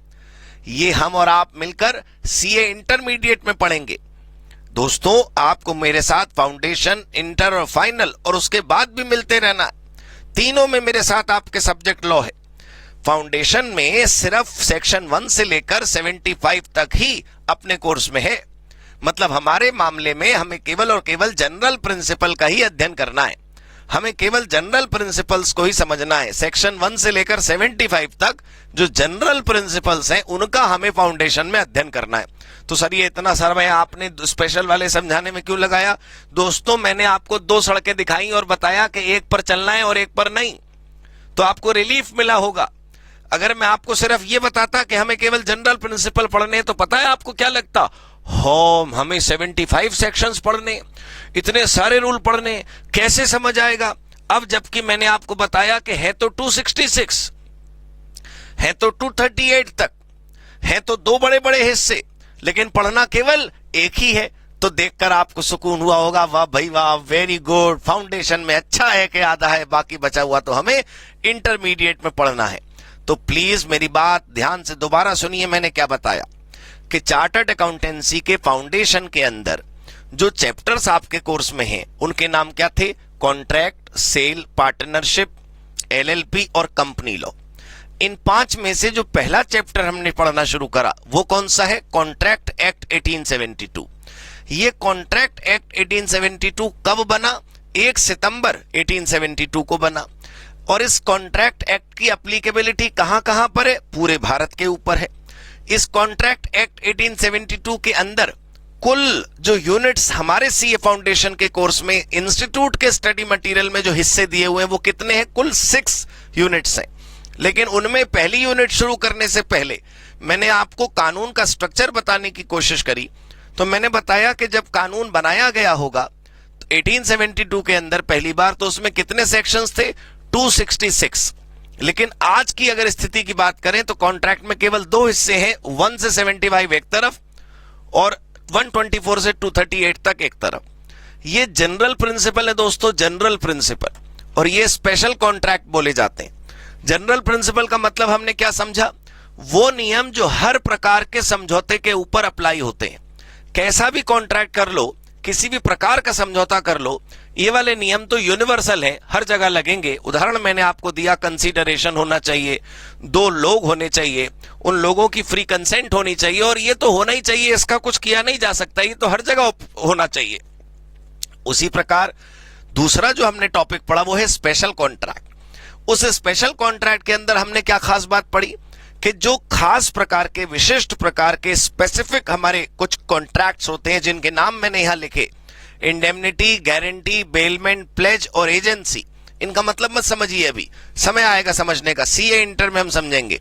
ये हम और आप मिलकर सीए इंटरमीडिएट में पढ़ेंगे। दोस्तों, आपको मेरे साथ फाउंडेशन, इंटर और फाइनल और उसके बाद भी मिलते रहना। तीनों में मेरे साथ आपके सब्जेक्ट लॉ है। फाउंडेशन में सिर्फ सेक्शन 1 से लेकर 75 तक ही अपने कोर्स में है। मतलब हमारे मामले में हमें केवल और केवल जनरल प्रिंसिपल का ही अध्ययन करना है। हमें केवल जनरल प्रिंसिपल्स को ही समझना है। सेक्शन 1 से लेकर 75 तक जो जनरल प्रिंसिपल्स हैं उनका हमें फाउंडेशन में अध्ययन करना है। तो सर ये इतना समय आपने स्पेशल वाले समझाने में क्यों लगाया? दोस्तों, मैंने आपको 2 सड़कें दिखाई और बताया कि एक पर चलना है और एक पर नहीं, तो आपको रिलीफ मिला होगा। अगर मैं आपको सिर्फ ये बताता कि हमें केवल जनरल प्रिंसिपल पढ़ने हैं, तो पता है आपको क्या लगता? हमें 75 सेक्शंस पढ़ने, इतने सारे रूल पढ़ने, कैसे समझ आएगा? अब जबकि मैंने आपको बताया कि है तो 266, है तो 238 तक, है तो 2 बड़े बड़े हिस्से, लेकिन पढ़ना केवल एक ही है। तो देखकर आपको सुकून हुआ होगा, वाह भाई वाह, वेरी गुड, फाउंडेशन में अच्छा है कि आधा है, बाकी बचा हुआ तो हमें इंटरमीडिएट में पढ़ना है। तो प्लीज मेरी बात ध्यान से दोबारा सुनिए, मैंने क्या बताया कि चार्टर्ड अकाउंटेंसी के फाउंडेशन के अंदर जो चैप्टर्स आपके कोर्स में हैं उनके नाम क्या थे? कॉन्ट्रैक्ट, सेल, पार्टनरशिप, एलएलपी और कंपनी लॉ। इन 5 में से जो पहला चैप्टर हमने पढ़ना शुरू करा वो कौन सा है? Contract act 1872। ये कॉन्ट्रैक्ट एक्ट 1872 कब बना? 1 सितंबर 1872 को बना। और इस कॉन्ट्रैक्ट एक्ट की एप्लीकेबिलिटी कहां कहां पर है? पूरे भारत के ऊपर है। इस कॉन्ट्रैक्ट एक्ट 1872 के अंदर कुल जो यूनिट्स हमारे सीए फाउंडेशन के कोर्स में इंस्टीट्यूट के स्टडी मटेरियल में जो हिस्से दिए हुए हैं वो कितने हैं? कुल 6 यूनिट्स हैं। लेकिन उनमें पहली यूनिट शुरू करने से पहले मैंने आपको कानून का स्ट्रक्चर बताने की कोशिश करी। तो मैंने बताया कि जब कानून बनाया गया होगा तो 1872 के अंदर पहली बार, तो उसमें कितने सेक्शंस थे? 266। लेकिन आज की अगर स्थिति की बात करें तो कॉन्ट्रैक्ट में केवल 2 हिस्से हैं, 1 से 75 एक तरफ और 124 से 238 तक एक तरफ। ये जनरल प्रिंसिपल है दोस्तों, जनरल प्रिंसिपल, और ये स्पेशल कॉन्ट्रैक्ट बोले जाते हैं। जनरल प्रिंसिपल का मतलब हमने क्या समझा? वो नियम जो हर प्रकार के समझौते के ऊपर अप्लाई होते हैं। कैसा भी कॉन्ट्रैक्ट कर लो, किसी भी प्रकार का समझौता कर लो, ये वाले नियम तो यूनिवर्सल हैं, हर जगह लगेंगे। उदाहरण मैंने आपको दिया, कंसीडरेशन होना चाहिए, 2 लोग होने चाहिए, उन लोगों की फ्री कंसेंट होनी चाहिए, और ये तो होना ही चाहिए, इसका कुछ किया नहीं जा सकता, ये तो हर जगह होना चाहिए। उसी प्रकार दूसरा जो हमने टॉपिक पढ़ा वो है स्पेशल कॉन्ट्रैक्ट। उस स्पेशल कॉन्ट्रैक्ट के अंदर हमने क्या खास बात पढ़ी कि जो खास प्रकार के, विशिष्ट प्रकार के स्पेसिफिक हमारे कुछ कॉन्ट्रैक्ट्स होते हैं जिनके नाम मैंने यहां लिखे, इंडेमनिटी, गारंटी, बेलमेंट, प्लेज और एजेंसी। इनका मतलब मत समझिए, अभी समय आएगा समझने का, सीए इंटर में हम समझेंगे।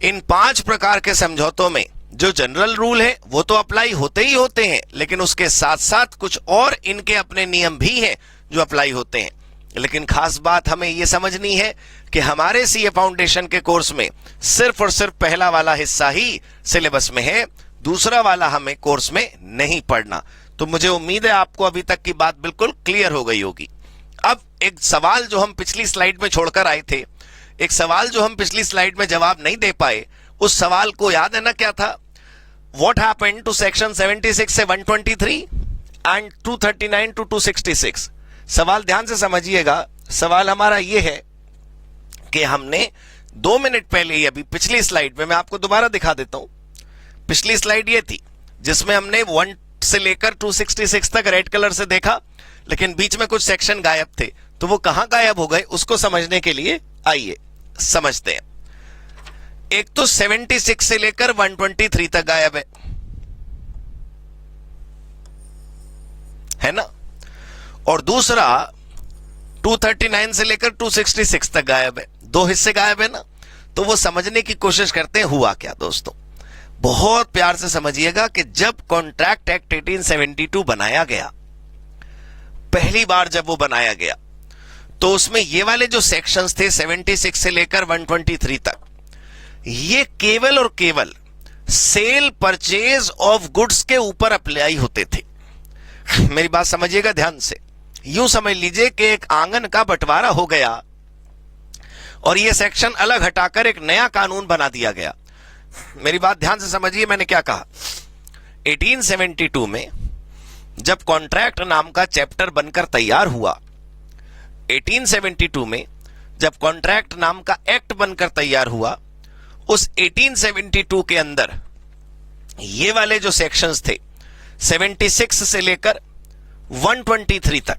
इन 5 प्रकार के समझौतों में जो जनरल रूल है वो तो अप्लाई होते ही होते हैं, लेकिन उसके साथ साथ कुछ और इनके अपने नियम भी हैं जो अप्लाई होते हैं। लेकिन खास बात हमें यह समझनी है कि हमारे सीए फाउंडेशन के कोर्स में सिर्फ और सिर्फ पहला वाला हिस्सा ही सिलेबस में है, दूसरा वाला हमें कोर्स में नहीं पढ़ना। तो मुझे उम्मीद है आपको अभी तक की बात बिल्कुल क्लियर हो गई होगी। अब एक सवाल जो हम पिछली स्लाइड में छोड़कर आए थे, एक सवाल जो हम पिछली स्लाइड में जवाब नहीं दे पाए, उस सवाल को याद है ना, क्या था? What happened to section 76 से 123 and 239 to 266? सवाल ध्यान से समझिएगा। सवाल हमारा ये है कि हमने 2 मिनट पहले ही, अभी पिछली स्लाइड में, मैं आपको दोबारा दिखा देता हूं। पिछली स्लाइड ये थी जिसमें हमने 1 से लेकर 266 तक रेड कलर से देखा, लेकिन बीच में कुछ सेक्शन गायब थे। तो वो कहां गायब हो गए उसको समझने के लिए आइए समझते हैं। एक तो 76 से लेकर 123 तक गायब है ना, और दूसरा 239 से लेकर 266 तक गायब है। 2 हिस्से गायब है ना। तो वो समझने की कोशिश करते हैं हुआ क्या। दोस्तों बहुत प्यार से समझिएगा कि जब कॉन्ट्रैक्ट एक्ट 1872 बनाया गया, पहली बार जब वो बनाया गया, तो उसमें ये वाले जो सेक्शंस थे 76 से लेकर 123 तक, ये केवल और केवल सेल परचेज ऑफ गुड्स के ऊपर अप्लाई होते थे। मेरी बात समझिएगा ध्यान से। यूं समझ लीजिए कि एक आंगन का बंटवारा हो गया और ये सेक्शन अलग हटाकर एक नया कानून बना दिया गया। मेरी बात ध्यान से समझिए, मैंने क्या कहा। 1872 में जब कॉन्ट्रैक्ट नाम का चैप्टर बनकर तैयार हुआ, 1872 में जब कॉन्ट्रैक्ट नाम का एक्ट बनकर तैयार हुआ, उस 1872 के अंदर ये वाले जो सेक्शंस थे 76 से लेकर 123 तक,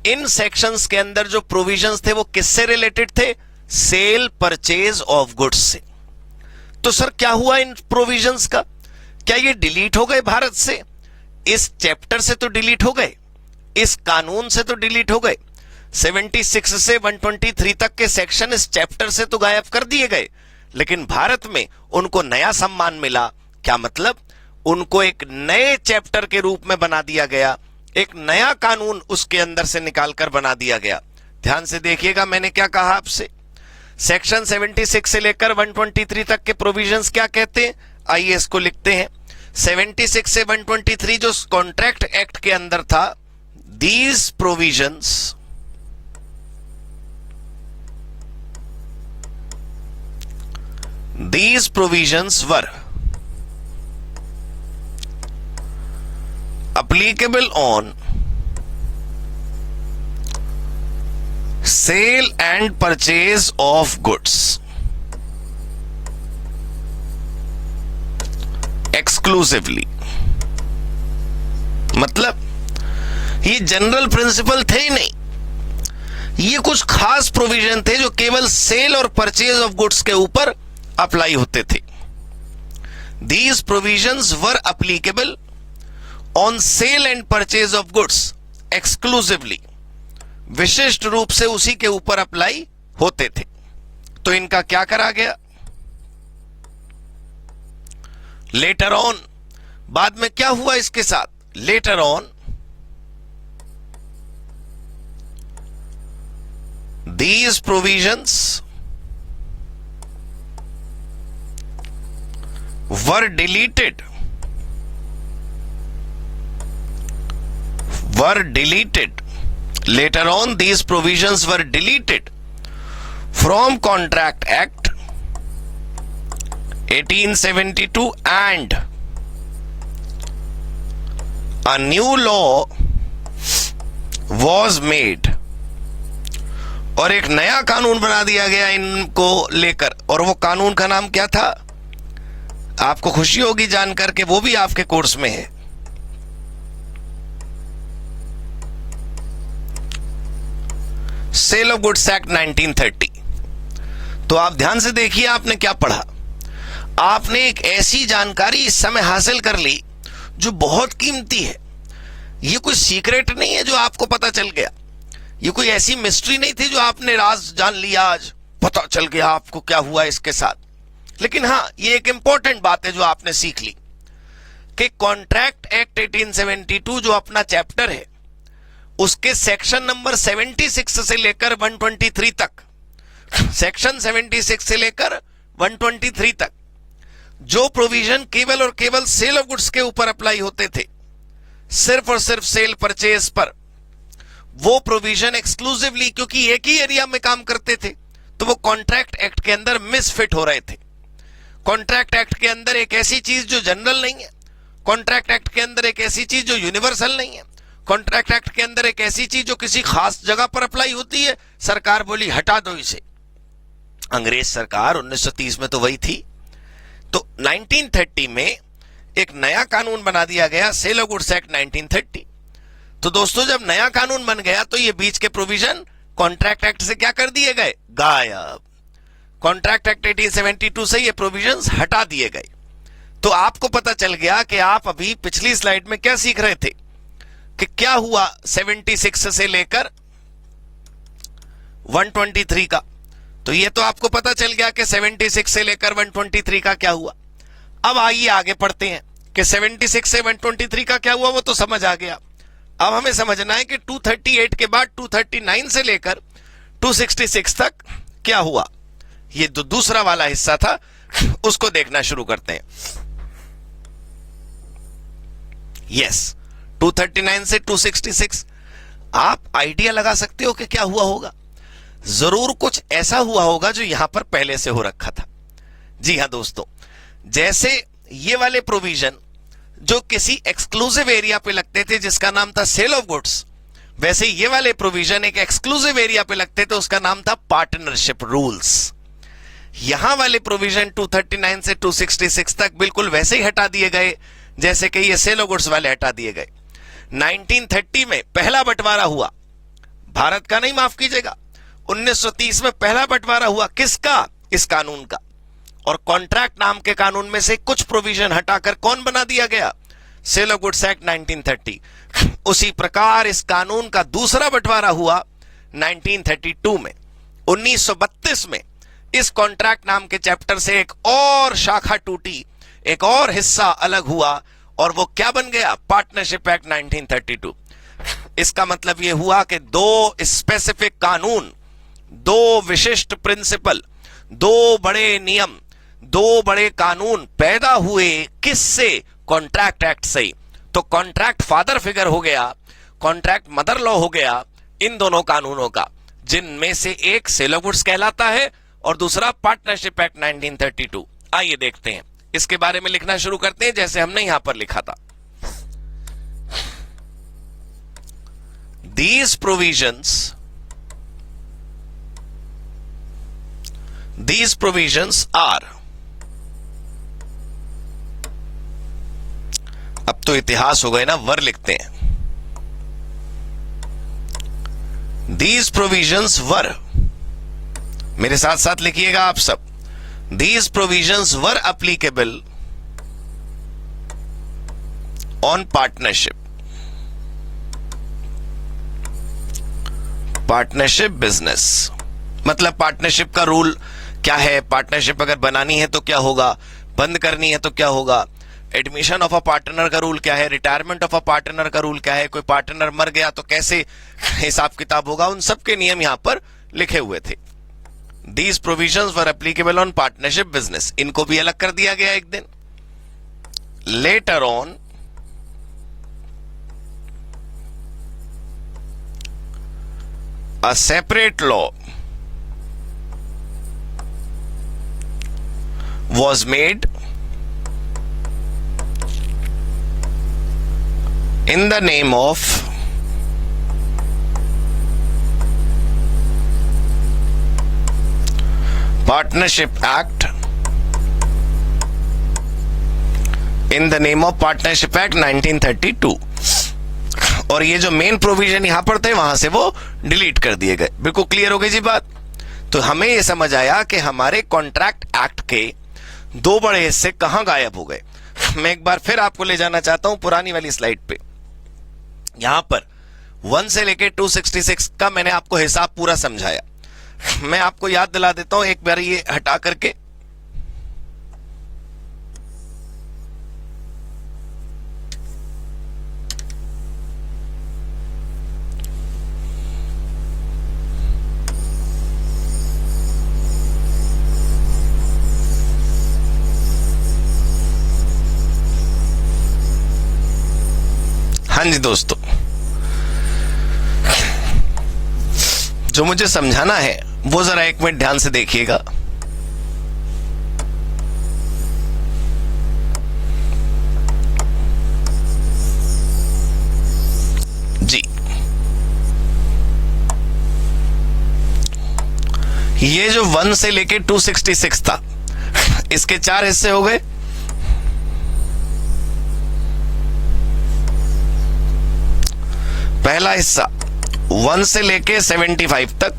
इन सेक्शंस के अंदर जो प्रोविजंस थे वो किससे रिलेटेड थे? सेल परचेज ऑफ गुड्स से। तो सर क्या हुआ इन प्रोविजंस का? क्या ये डिलीट हो गए भारत से? इस चैप्टर से तो डिलीट हो गए, इस कानून से तो डिलीट हो गए। 76 से 123 तक के सेक्शन इस चैप्टर से तो गायब कर दिए गए, लेकिन भारत में उनको नया सम्मान मिला। क्या मतलब? उनको एक नए चैप्टर के रूप में बना दिया गया, एक नया कानून उसके अंदर से निकालकर बना दिया गया। ध्यान से देखिएगा मैंने क्या कहा आपसे। सेक्शन 76 से लेकर 123 तक के प्रोविजंस क्या कहते हैं? आइए इसको लिखते हैं। 76 से 123 जो कॉन्ट्रैक्ट एक्ट के अंदर था, these provisions were applicable on sale and purchase of goods exclusively। मतलब ये जनरल प्रिंसिपल थे ही नहीं, ये कुछ खास प्रोविजन थे जो केवल सेल और परचेज ऑफ गुड्स के ऊपर अप्लाई होते थे। These provisions were applicable on sale and purchase of goods exclusively। विशिष्ट रूप से उसी के ऊपर अप्लाई होते थे। तो इनका क्या करा गया? लेटर ऑन, बाद में क्या हुआ इसके साथ? Later on these provisions were deleted later on these provisions were deleted from Contract Act 1872 and a new law was made। और एक नया कानून बना दिया गया इनको लेकर, और वो कानून का नाम क्या था? आपको खुशी होगी जानकर के वो भी आपके कोर्स में है। Sale of goods act 1930। तो आप ध्यान से देखिए आपने क्या पढ़ा। आपने एक ऐसी जानकारी इस समय हासिल कर ली जो बहुत कीमती है। ये कोई सीक्रेट नहीं है जो आपको पता चल गया, ये कोई ऐसी मिस्ट्री नहीं थी जो आपने राज जान लिया, आज पता चल गया आपको क्या हुआ इसके साथ। लेकिन हाँ, ये एक इंपॉर्टेंट बात है जो आपने सीख ली कि कॉन्ट्रैक्ट एक्ट 1872 जो अपना चैप्टर है, उसके सेक्शन नंबर 76 से लेकर 123 तक, सेक्शन 76 से लेकर 123 तक जो प्रोविजन केवल और केवल सेल ऑफ गुड्स के ऊपर अप्लाई होते थे, सिर्फ और सिर्फ सेल परचेज पर, वो प्रोविजन एक्सक्लूसिवली, क्योंकि एक ही एरिया में काम करते थे, तो वो कॉन्ट्रैक्ट एक्ट के अंदर मिसफिट हो रहे थे। कॉन्ट्रैक्ट एक्ट के अंदर एक ऐसी चीज जो जनरल नहीं है, कॉन्ट्रैक्ट एक्ट के अंदर एक ऐसी चीज जो यूनिवर्सल नहीं है, कॉन्ट्रैक्ट एक्ट के अंदर एक ऐसी चीज जो किसी खास जगह पर अप्लाई होती है, सरकार बोली हटा दो इसे। अंग्रेज सरकार 1930 में तो वही थी। तो 1930 में एक नया कानून बना दिया गया, सेल ऑफ गुड्स एक्ट 1930। तो दोस्तों जब नया कानून बन गया तो ये बीच के प्रोविजन कॉन्ट्रैक्ट एक्ट से क्या कर दिए गए, गायब। कॉन्ट्रैक्ट एक्ट 1872 से ये प्रोविजंस हटा दिए गए। तो आपको पता चल गया कि आप अभी पिछली स्लाइड में क्या सीख रहे थे कि क्या हुआ 76 से लेकर 123 का। तो ये तो आपको पता चल गया कि 76 से लेकर 123 का क्या हुआ। अब आइए आगे पढ़ते हैं कि 76 से 123 का क्या हुआ, वो तो समझ आ गया। अब हमें समझना है कि 238 के बाद 239 से लेकर 266 तक क्या हुआ। ये जो दूसरा वाला हिस्सा था उसको देखना शुरू करते हैं। यस, 239 से 266। आप आइडिया लगा सकते हो कि क्या हुआ होगा। जरूर कुछ ऐसा हुआ होगा जो यहां पर पहले से हो रखा था। जी हां दोस्तों, जैसे ये वाले प्रोविजन जो किसी एक्सक्लूसिव एरिया पे लगते थे जिसका नाम था सेल ऑफ गुड्स, वैसे ये वाले प्रोविजन एक एक्सक्लूसिव एरिया पे लगते थे, उसका नाम था पार्टनरशिप रूल्स। यहां वाले प्रोविजन 239 से 266 तक बिल्कुल वैसे ही हटा दिए गए जैसे कि ये सेल ऑफ गुड्स वाले हटा दिए गए। 1930 में पहला बंटवारा हुआ, भारत का नहीं, माफ कीजिएगा, 1930 में पहला बंटवारा हुआ। किसका? इस कानून का। और कॉन्ट्रैक्ट नाम के कानून में से कुछ प्रोविजन हटाकर कौन बना दिया गया? Sale of goods act 1930। उसी प्रकार इस कानून का दूसरा बंटवारा हुआ 1932 में। 1932 में इस कॉन्ट्रैक्ट नाम के चैप्टर से एक और शाखा टूटी, एक और हिस्सा अलग हुआ और वो क्या बन गया? Partnership act 1932। इसका मतलब यह हुआ कि दो स्पेसिफिक कानून, दो विशिष्ट प्रिंसिपल, दो बड़े नियम, दो बड़े कानून पैदा हुए किससे? कॉन्ट्रैक्ट एक्ट से। तो कॉन्ट्रैक्ट फादर फिगर हो गया, कॉन्ट्रैक्ट मदर लॉ हो गया इन दोनों कानूनों का, जिनमें से एक सेल ऑफ गुड्स कहलाता है और दूसरा पार्टनरशिप एक्ट 1932। आइए देखते हैं, इसके बारे में लिखना शुरू करते हैं जैसे हमने यहां पर लिखा था। These provisions are, अब तो इतिहास हो गए ना, वर लिखते हैं। These provisions were, मेरे साथ साथ लिखिएगा आप सब। These provisions were applicable on partnership business। मतलब पार्टनरशिप का रूल क्या है, पार्टनरशिप अगर बनानी है तो क्या होगा, बंद करनी है तो क्या होगा, एडमिशन ऑफ अ पार्टनर का रूल क्या है, रिटायरमेंट ऑफ अ पार्टनर का रूल क्या है, कोई पार्टनर मर गया तो कैसे हिसाब किताब होगा, उन सब के नियम यहां पर लिखे हुए थे। These provisions were applicable on partnership business। इनको भी अलग कर दिया गया एक दिन। Later on a separate law was made in the name of Partnership Act, in the name of Partnership Act 1932। और ये जो मेन प्रोविजन यहां पर थे वहां से वो डिलीट कर दिए गए। बिल्कुल क्लियर हो गई जी बात। तो हमें ये समझ आया कि हमारे कॉन्ट्रैक्ट एक्ट के दो बड़े हिस्से कहां गायब हो गए। मैं एक बार फिर आपको ले जाना चाहता हूं पुरानी वाली स्लाइड पे। यहां पर 1 से लेके 266 का मैंने आपको हिसाब पूरा समझाया। मैं आपको याद दिला देता हूं एक बार ये हटा करके। हाँ जी दोस्तों, जो मुझे समझाना है वो जरा एक मिनट ध्यान से देखिएगा। ये जो 1 से लेके 266 था, इसके 4 हिस्से हो गए। पहला हिस्सा 1 से लेके 75 तक,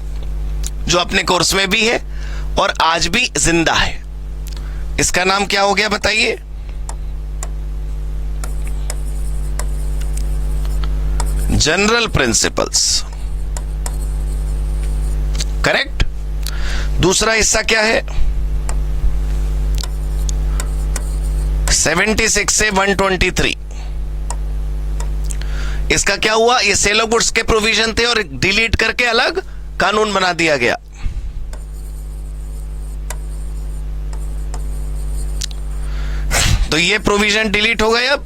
जो अपने कोर्स में भी है और आज भी जिंदा है। इसका नाम क्या हो गया बताइए? General principles. करेक्ट। दूसरा हिस्सा क्या है? 76 से 123। इसका क्या हुआ? ये सेल ऑफ गुड्स के प्रोविजन थे और डिलीट करके अलग कानून बना दिया गया। तो ये प्रोविजन डिलीट हो गए, अब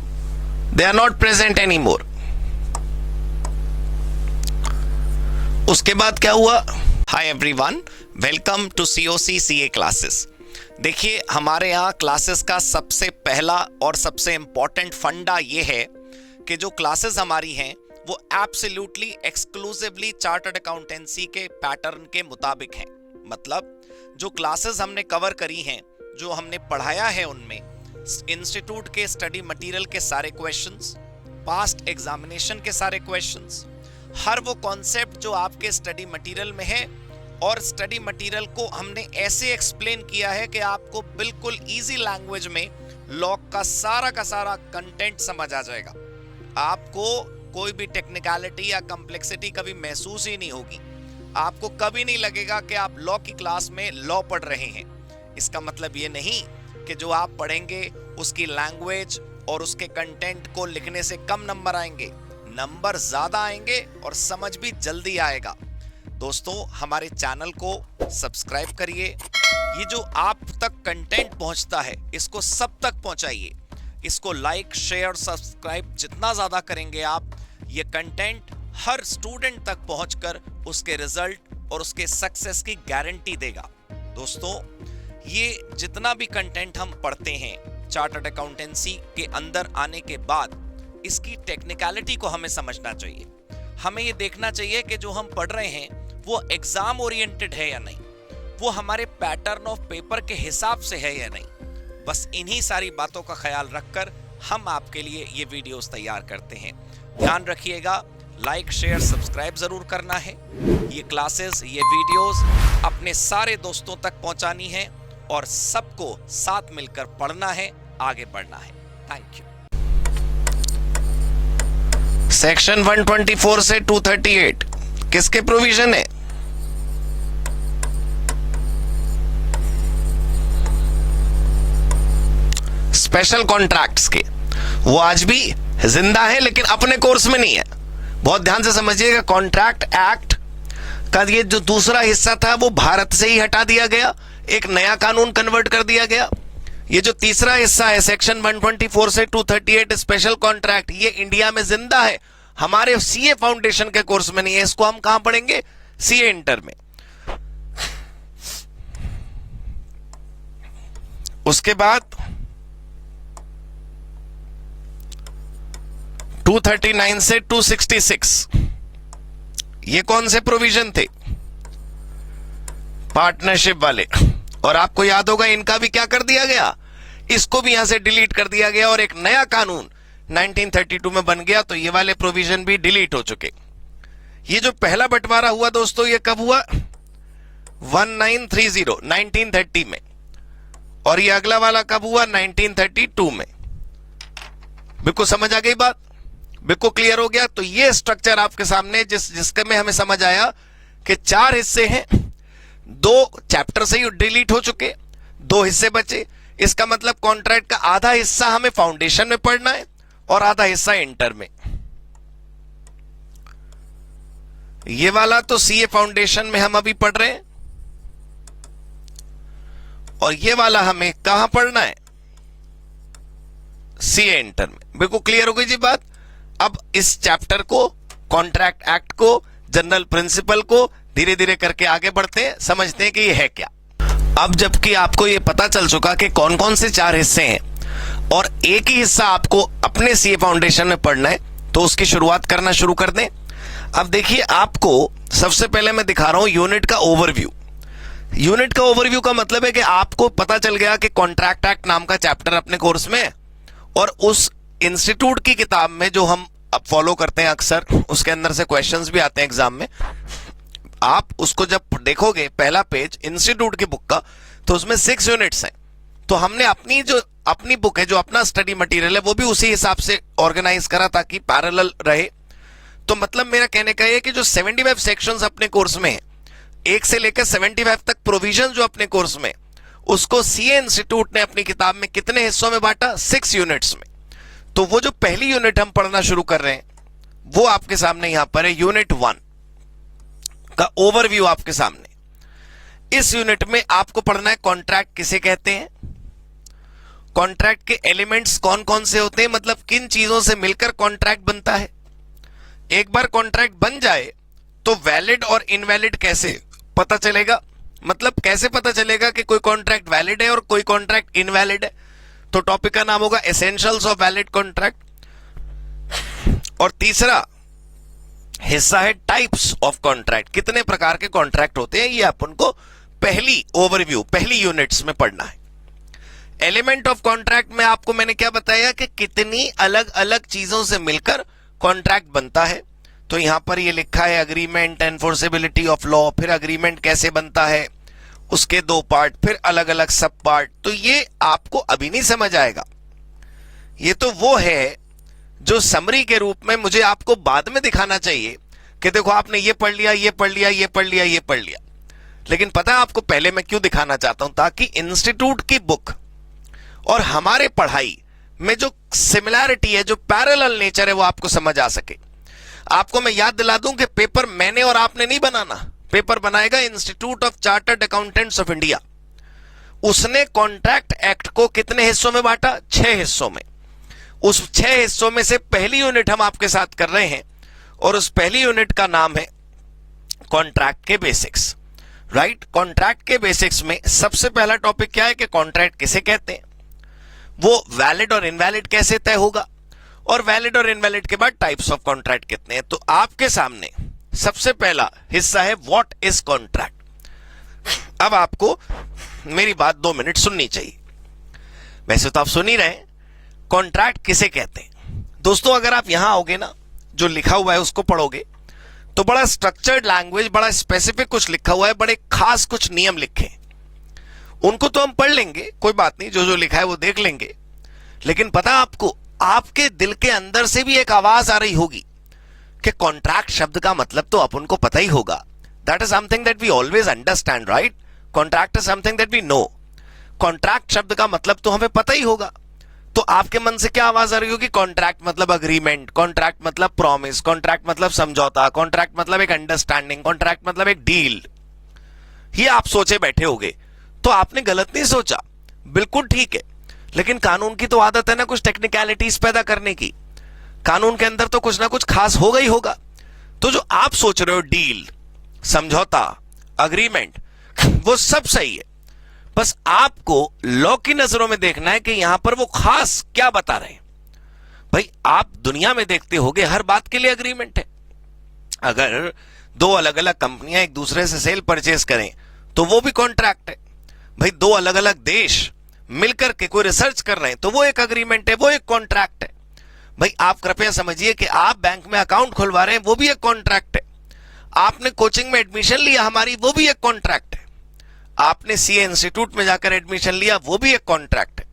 they are not present any more. उसके बाद क्या हुआ? Hi everyone, welcome to COC CA classes. देखिए, हमारे यहाँ क्लासेस का सबसे पहला और सबसे इंपॉर्टेंट फंडा ये है कि जो क्लासेस हमारी हैं वो एब्सोल्युटली एक्सक्लूसिवली चार्टर्ड अकाउंटेंसी के पैटर्न के मुताबिक हैं। मतलब जो क्लासेस हमने कवर करी हैं, जो हमने पढ़ाया है, उनमें इंस्टीट्यूट के स्टडी मटेरियल के सारे क्वेश्चंस, पास्ट एग्जामिनेशन के सारे क्वेश्चंस, हर वो कॉन्सेप्ट जो आपके स्टडी मटेरियल में है, और स्टडी मटेरियल को हमने ऐसे एक्सप्लेन किया है कि आपको बिल्कुल इजी लैंग्वेज में लॉ का सारा कंटेंट समझ आ जाएगा। आपको कोई भी टेक्निकलिटी या कॉम्प्लेक्सिटी कभी महसूस ही नहीं होगी। आपको कभी नहीं लगेगा कि आप लॉ की क्लास में लॉ पढ़ रहे हैं। इसका मतलब ये नहीं कि जो आप पढ़ेंगे उसकी लैंग्वेज और उसके कंटेंट को लिखने से कम नंबर आएंगे। नंबर ज्यादा आएंगे और समझ भी जल्दी आएगा। दोस्तों, हमारे चैनल को सब्सक्राइब करिए। ये जो आप तक कंटेंट पहुंचता है, इसको सब तक पहुंचाइए। इसको लाइक, शेयर, सब्सक्राइब जितना ज्यादा करेंगे आप, ये कंटेंट हर स्टूडेंट तक पहुंचकर उसके रिजल्ट और उसके सक्सेस की गारंटी देगा। दोस्तों, ये जितना भी कंटेंट हम पढ़ते हैं चार्टर्ड अकाउंटेंसी के अंदर आने के बाद, इसकी टेक्निकलिटी को हमें समझना चाहिए। हमें ये देखना चाहिए कि जो हम पढ़ रहे हैं वो एग्जाम ओरिएंटेड है या नहीं, वो हमारे पैटर्न ऑफ पेपर के हिसाब से है या नहीं। बस इन्हीं सारी बातों का ख्याल रखकर हम आपके लिए ये वीडियोस तैयार करते हैं। ध्यान रखिएगा, लाइक, शेयर, सब्सक्राइब जरूर करना है। ये क्लासेस, ये वीडियोस अपने सारे दोस्तों तक पहुंचानी है और सबको साथ मिलकर पढ़ना है, आगे बढ़ना है। Thank you. सेक्शन 124 से 238 किसके प्रोविजन है? स्पेशल कॉन्ट्रैक्ट्स के। वो आज भी जिंदा है लेकिन अपने कोर्स में नहीं है। बहुत ध्यान से समझिएगा, कॉन्ट्रैक्ट एक्ट का ये जो दूसरा हिस्सा था वो भारत से ही हटा दिया गया, एक नया कानून कन्वर्ट कर दिया गया। ये जो तीसरा हिस्सा है सेक्शन 124 से 238 स्पेशल कॉन्ट्रैक्ट, ये इंडिया में जिंदा है, हमारे सीए फाउंडेशन के कोर्स में नहीं है। इसको हम कहां पढ़ेंगे? सीए इंटर में। उसके बाद 239 से 266 ये कौन से प्रोविजन थे? पार्टनरशिप वाले। और आपको याद होगा इनका भी क्या कर दिया गया? इसको भी यहां से डिलीट कर दिया गया और एक नया कानून 1932 में बन गया। तो ये वाले प्रोविजन भी डिलीट हो चुके। ये जो पहला बंटवारा हुआ दोस्तों, ये कब हुआ? 1930 1930 में। और ये अगला वाला कब हुआ? 1932 में। बिल्कुल समझ आ गई बात? बिल्कुल क्लियर हो गया? तो ये स्ट्रक्चर आपके सामने जिसके में हमें समझ आया कि 4 हिस्से हैं, 2 चैप्टर से ही डिलीट हो चुके, 2 हिस्से बचे। इसका मतलब कॉन्ट्रैक्ट का आधा हिस्सा हमें फाउंडेशन में पढ़ना है और आधा हिस्सा इंटर में। ये वाला तो सीए फाउंडेशन में हम अभी पढ़ रहे हैं और ये वाला हमें कहां पढ़ना है? सीए इंटर में। बिल्कुल क्लियर हो गई जी बात? अब इस चैप्टर को, कॉन्ट्रैक्ट एक्ट को, जनरल प्रिंसिपल को धीरे धीरे करके आगे बढ़ते हैं, समझते हैं कि ये है क्या। अब जबकि आपको ये पता चल चुका कि कौन कौन से 4 हिस्से हैं और एक ही हिस्सा आपको अपने सीए फाउंडेशन में पढ़ना है, तो उसकी शुरुआत करना शुरू कर दें। अब देखिए, आपको सबसे पहले मैं दिखा रहा हूं यूनिट का ओवरव्यू। यूनिट का ओवरव्यू का मतलब है कि आपको पता चल गया कि कॉन्ट्रैक्ट एक्ट नाम का चैप्टर अपने कोर्स में है, और उस इंस्टीट्यूट की किताब में जो हम अब फॉलो करते हैं अक्सर, उसके अंदर से क्वेश्चंस भी आते हैं एग्जाम में। आप उसको जब देखोगे पहला पेज इंस्टीट्यूट की बुक का, तो उसमें 6 यूनिट्स हैं। तो हमने अपनी बुक है, जो अपना स्टडी मटेरियल है, वो भी उसी हिसाब से ऑर्गेनाइज करा ताकि पैरेलल रहे। तो मतलब मेरा कहने का ये कि जो 75 सेक्शंस अपने कोर्स में है, 1 से लेकर 75 तक प्रोविजन जो अपने कोर्स में, उसको सीए इंस्टीट्यूट ने अपनी किताब में कितने हिस्सों में बांटा? 6 यूनिट्स में। तो वो जो पहली यूनिट हम पढ़ना शुरू कर रहे हैं, वो आपके सामने यहां पर है, यूनिट 1 का ओवरव्यू आपके सामने। इस यूनिट में आपको पढ़ना है कॉन्ट्रैक्ट किसे कहते हैं, कॉन्ट्रैक्ट के एलिमेंट्स कौन कौन से होते हैं, मतलब किन चीजों से मिलकर कॉन्ट्रैक्ट बनता है। एक बार कॉन्ट्रैक्ट बन जाए तो वैलिड और इनवैलिड कैसे पता चलेगा, मतलब कैसे पता चलेगा कि कोई कॉन्ट्रैक्ट वैलिड है और कोई कॉन्ट्रैक्ट इनवैलिड है। तो टॉपिक का नाम होगा एसेंशियल्स ऑफ वैलिड कॉन्ट्रैक्ट। और तीसरा हिस्सा है टाइप्स ऑफ कॉन्ट्रैक्ट, कितने प्रकार के कॉन्ट्रैक्ट होते हैं, ये अपन को पहली ओवरव्यू, पहली यूनिट्स में पढ़ना है। एलिमेंट ऑफ कॉन्ट्रैक्ट में आपको मैंने क्या बताया कि कितनी अलग अलग चीजों से मिलकर कॉन्ट्रैक्ट बनता है। तो यहां पर ये लिखा है अग्रीमेंट, एनफोर्सेबिलिटी ऑफ लॉ, फिर अग्रीमेंट कैसे बनता है, उसके 2 पार्ट, फिर अलग अलग सब पार्ट। तो ये आपको अभी नहीं समझ आएगा, ये तो वो है जो समरी के रूप में मुझे आपको बाद में दिखाना चाहिए कि देखो आपने ये पढ़ लिया, ये पढ़ लिया, ये पढ़ लिया, ये पढ़ लिया। लेकिन पता है आपको पहले मैं क्यों दिखाना चाहता हूं, ताकि इंस्टीट्यूट की बुक और हमारे पढ़ाई में जो सिमिलैरिटी है, जो पैरेलल नेचर है, वो आपको समझ आ सके। आपको मैं याद दिला दूं कि पेपर मैंने और आपने नहीं बनाना, पेपर बनाएगा institute of chartered accountants of India. उसने कॉन्ट्रैक्ट एक्ट को कितने हिस्सों में बांटा? 6 हिस्सों में। उस 6 हिस्सों में से पहली यूनिट हम आपके साथ कर रहे हैं, और उस पहली यूनिट का नाम है कॉन्ट्रैक्ट के बेसिक्स। राइट, कॉन्ट्रैक्ट के बेसिक्स में सबसे पहला टॉपिक क्या है कि कॉन्ट्रैक्ट किसे कहते हैं, वो वैलिड और इनवैलिड कैसे तय होगा, और वैलिड और इनवैलिड के बाद टाइप्स ऑफ कॉन्ट्रैक्ट कितने हैं। तो आपके सामने सबसे पहला हिस्सा है व्हाट इज कॉन्ट्रैक्ट। अब आपको मेरी बात 2 मिनट सुननी चाहिए, वैसे तो आप सुन ही रहे हैं। कॉन्ट्रैक्ट किसे कहते हैं दोस्तों, अगर आप यहां आओगे ना, जो लिखा हुआ है उसको पढ़ोगे, तो बड़ा स्ट्रक्चर्ड लैंग्वेज, बड़ा स्पेसिफिक कुछ लिखा हुआ है, बड़े खास कुछ नियम लिखे। उनको तो हम पढ़ लेंगे, कोई बात नहीं, जो जो लिखा है वो देख लेंगे। लेकिन पता आपको, आपके दिल के अंदर से भी एक आवाज आ रही होगी कि कॉन्ट्रैक्ट शब्द का मतलब तो अपन को पता ही होगा। That is something that we always understand, right. Contract is something that we know. Contract शब्द का मतलब तो हमें पता ही होगा। तो आपके मन से क्या आवाज आ रही होगी? कॉन्ट्रैक्ट मतलब अग्रीमेंट, कॉन्ट्रैक्ट मतलब प्रॉमिस, कॉन्ट्रैक्ट मतलब समझौता, कॉन्ट्रैक्ट मतलब एक अंडरस्टैंडिंग, कॉन्ट्रैक्ट मतलब एक डील। ये आप सोचे बैठे होगे। तो आपने गलत नहीं सोचा, बिल्कुल ठीक है। लेकिन कानून की तो आदत है ना कुछ टेक्निकलिटीज पैदा करने की। कानून के अंदर तो कुछ ना कुछ खास होगा ही होगा। तो जो आप सोच रहे हो डील, समझौता, अग्रीमेंट, वो सब सही है। बस आपको लॉ की नजरों में देखना है कि यहां पर वो खास क्या बता रहे हैं। भाई आप दुनिया में देखते होगे हर बात के लिए अग्रीमेंट है। अगर 2 अलग अलग कंपनियां एक दूसरे से सेल परचेज करें तो वो भी कॉन्ट्रैक्ट है। भाई 2 अलग अलग देश मिलकर के कोई रिसर्च कर रहे हैं तो वो एक अग्रीमेंट है, वो एक कॉन्ट्रैक्ट है। भाई आप कृपया समझिए कि आप बैंक में अकाउंट खुलवा रहे हैं, वो भी एक कॉन्ट्रैक्ट है। आपने कोचिंग में एडमिशन लिया हमारी, वो भी एक कॉन्ट्रैक्ट है। आपने सीए इंस्टीट्यूट में जाकर एडमिशन लिया, वो भी एक कॉन्ट्रैक्ट है।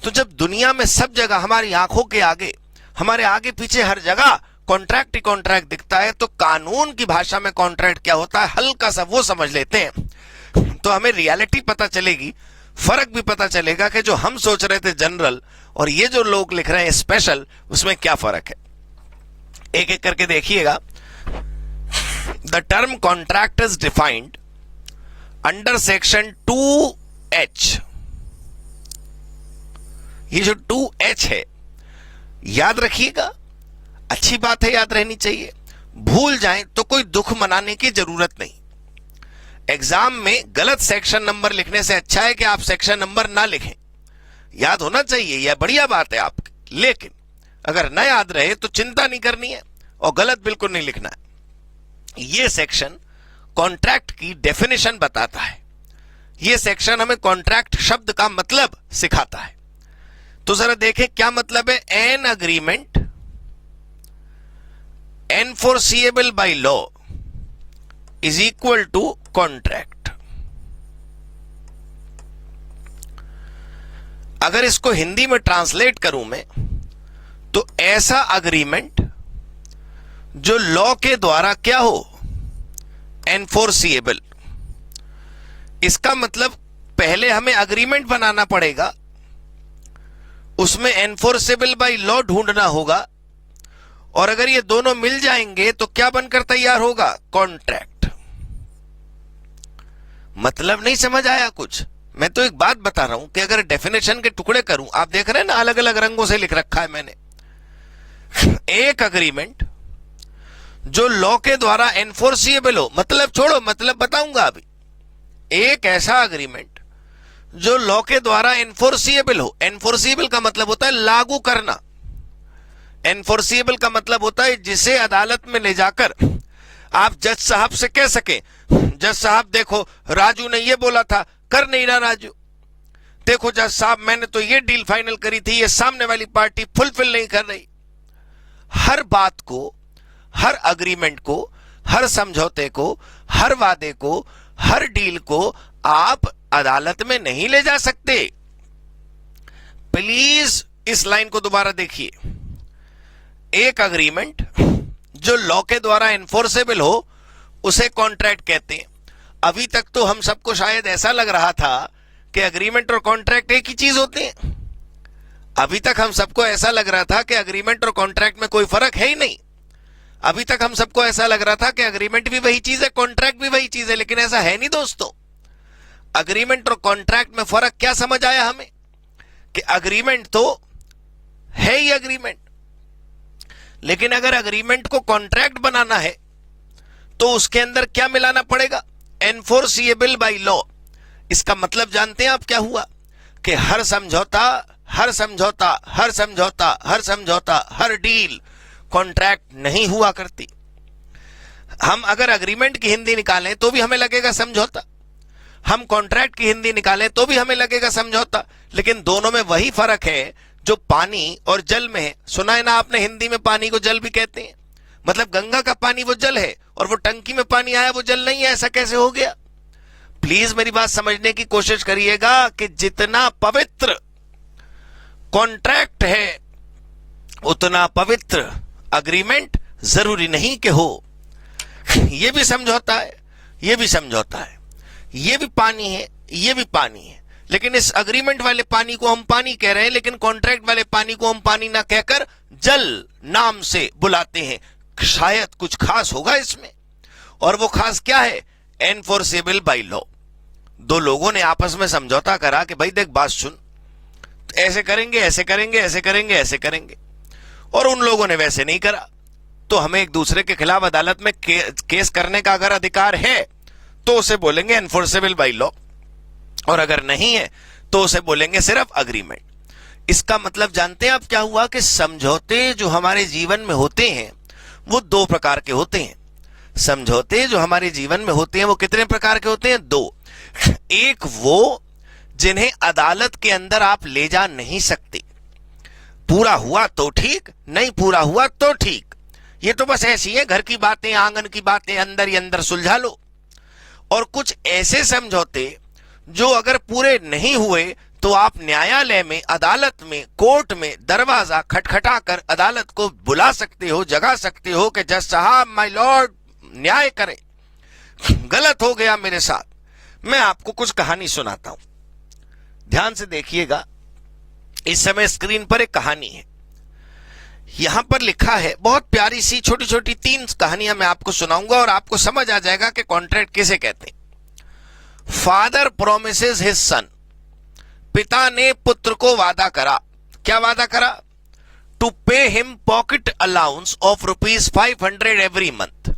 तो जब दुनिया में सब जगह हमारी आंखों के आगे, हमारे आगे पीछे हर जगह कॉन्ट्रैक्ट ही कॉन्ट्रैक्ट दिखता है, तो कानून की भाषा में कॉन्ट्रैक्ट क्या होता है हल्का सा वो समझ लेते हैं, तो हमें रियलिटी पता चलेगी, फर्क भी पता चलेगा कि जो हम सोच रहे थे जनरल और ये जो लोग लिख रहे हैं स्पेशल, उसमें क्या फर्क है। एक एक करके देखिएगा। The term contract is defined under section 2H। ये जो 2H है याद रखिएगा, अच्छी बात है, याद रहनी चाहिए। भूल जाएं तो कोई दुख मनाने की जरूरत नहीं। एग्जाम में गलत सेक्शन नंबर लिखने से अच्छा है कि आप सेक्शन नंबर ना लिखें। याद होना चाहिए, यह बढ़िया बात है आपकी। लेकिन अगर ना याद रहे तो चिंता नहीं करनी है और गलत बिल्कुल नहीं लिखना है। यह सेक्शन कॉन्ट्रैक्ट की डेफिनेशन बताता है। ये सेक्शन हमें कॉन्ट्रैक्ट शब्द का मतलब सिखाता है। तो जरा देखें क्या मतलब है। An agreement enforceable by law is equal to contract. अगर इसको हिंदी में ट्रांसलेट करूं मैं, तो ऐसा अग्रीमेंट जो लॉ के द्वारा क्या हो, एनफोर्सिएबल। इसका मतलब पहले हमें अग्रीमेंट बनाना पड़ेगा, उसमें एनफोर्सेबल बाय लॉ ढूंढना होगा, और अगर ये दोनों मिल जाएंगे तो क्या बनकर तैयार होगा, कॉन्ट्रैक्ट। मतलब नहीं समझ आया कुछ? मैं तो एक बात बता रहा हूं कि अगर डेफिनेशन के टुकड़े करूं, आप देख रहे हैं ना अलग अलग रंगों से लिख रखा है मैंने। एक अग्रीमेंट जो लॉ के द्वारा एनफोर्सिएबल हो, मतलब छोड़ो, मतलब बताऊंगा अभी। एक ऐसा अग्रीमेंट जो लॉ के द्वारा एनफोर्सिएबल हो। एनफोर्सिएबल का मतलब होता है लागू करना। एनफोर्सिएबल का मतलब होता है जिसे अदालत में ले जाकर आप जज साहब से कह सके, जज साहब देखो राजू ने ये बोला था, कर नहीं रहा राजू। देखो जज साहब मैंने तो ये डील फाइनल करी थी, ये सामने वाली पार्टी फुलफिल नहीं कर रही। हर बात को, हर अग्रीमेंट को, हर समझौते को, हर वादे को, हर डील को आप अदालत में नहीं ले जा सकते। प्लीज इस लाइन को दोबारा देखिए। एक अग्रीमेंट जो लॉ के द्वारा एनफोर्सेबल हो उसे कॉन्ट्रैक्ट कहते हैं। अभी तक तो हम सबको शायद ऐसा लग रहा था कि अग्रीमेंट और कॉन्ट्रैक्ट एक ही चीज होते हैं। अभी तक हम सबको ऐसा लग रहा था कि अग्रीमेंट और कॉन्ट्रैक्ट में कोई फर्क है ही नहीं। अभी तक हम सबको ऐसा लग रहा था कि अग्रीमेंट भी वही चीज है, कॉन्ट्रैक्ट भी वही चीज है, लेकिन ऐसा है नहीं दोस्तों। अग्रीमेंट और कॉन्ट्रैक्ट में फर्क क्या समझ आया हमें, कि अग्रीमेंट तो है ही अग्रीमेंट, लेकिन अगर अग्रीमेंट को कॉन्ट्रैक्ट बनाना है तो उसके अंदर क्या मिलाना पड़ेगा, एनफोर्सिएबल बाय लॉ। इसका मतलब जानते हैं आप क्या हुआ, कि हर समझौता, हर समझौता, हर समझौता, हर समझौता, हर डील कॉन्ट्रैक्ट नहीं हुआ करती। हम अगर अग्रीमेंट की हिंदी निकालें तो भी हमें लगेगा समझौता, हम कॉन्ट्रैक्ट की हिंदी निकालें तो भी हमें लगेगा समझौता, लेकिन दोनों में वही फर्क है जो पानी और जल में है। सुना है ना आपने, हिंदी में पानी को जल भी कहते हैं। मतलब गंगा का पानी वो जल है और वो टंकी में पानी आया वो जल नहीं है, ऐसा कैसे हो गया? प्लीज मेरी बात समझने की कोशिश करिएगा कि जितना पवित्र कॉन्ट्रैक्ट है उतना पवित्र अग्रीमेंट जरूरी नहीं कि हो। ये भी समझौता है, ये भी समझौता है, ये भी पानी है, ये भी पानी है, लेकिन इस अग्रीमेंट वाले पानी को हम पानी कह रहे हैं, लेकिन कॉन्ट्रैक्ट वाले पानी को हम पानी ना कहकर जल नाम से बुलाते हैं। शायद कुछ खास होगा इसमें, और वो खास क्या है, एनफोर्सेबल बाय लॉ। दो लोगों ने आपस में समझौता करा कि भाई देख बात सुन, ऐसे करेंगे, ऐसे करेंगे, ऐसे करेंगे, ऐसे करेंगे, और उन लोगों ने वैसे नहीं करा, तो हमें एक दूसरे के खिलाफ अदालत में केस करने का अगर अधिकार है तो उसे बोलेंगे एनफोर्सेबल बाय लॉ, और अगर नहीं है तो उसे बोलेंगे सिर्फ अग्रीमेंट। इसका मतलब जानते हैं आप क्या हुआ, कि समझौते जो हमारे जीवन में होते हैं वो दो प्रकार के होते हैं। समझौते जो हमारे जीवन में होते हैं वो कितने प्रकार के होते हैं, दो। एक वो जिन्हें अदालत के अंदर आप ले जा नहीं सकते, पूरा हुआ तो ठीक, नहीं पूरा हुआ तो ठीक, ये तो बस ऐसी है, घर की बातें, आंगन की बातें अंदर ही अंदर सुलझा लो। और कुछ ऐसे समझौते जो अगर पूरे नहीं हुए तो आप न्यायालय में, अदालत में, कोर्ट में दरवाजा खटखटाकर अदालत को बुला सकते हो, जगा सकते हो कि जज साहब, माय लॉर्ड, न्याय करें, गलत हो गया मेरे साथ। मैं आपको कुछ कहानी सुनाता हूं, ध्यान से देखिएगा। इस समय स्क्रीन पर एक कहानी है, यहां पर लिखा है, बहुत प्यारी सी छोटी छोटी 3 कहानियां मैं आपको सुनाऊंगा और आपको समझ आ जाएगा कि कॉन्ट्रैक्ट किसे कहते हैं। फादर प्रोमिसेस हिज सन, पिता ने पुत्र को वादा करा, क्या वादा करा, to pay him pocket allowance of ₹500 every month.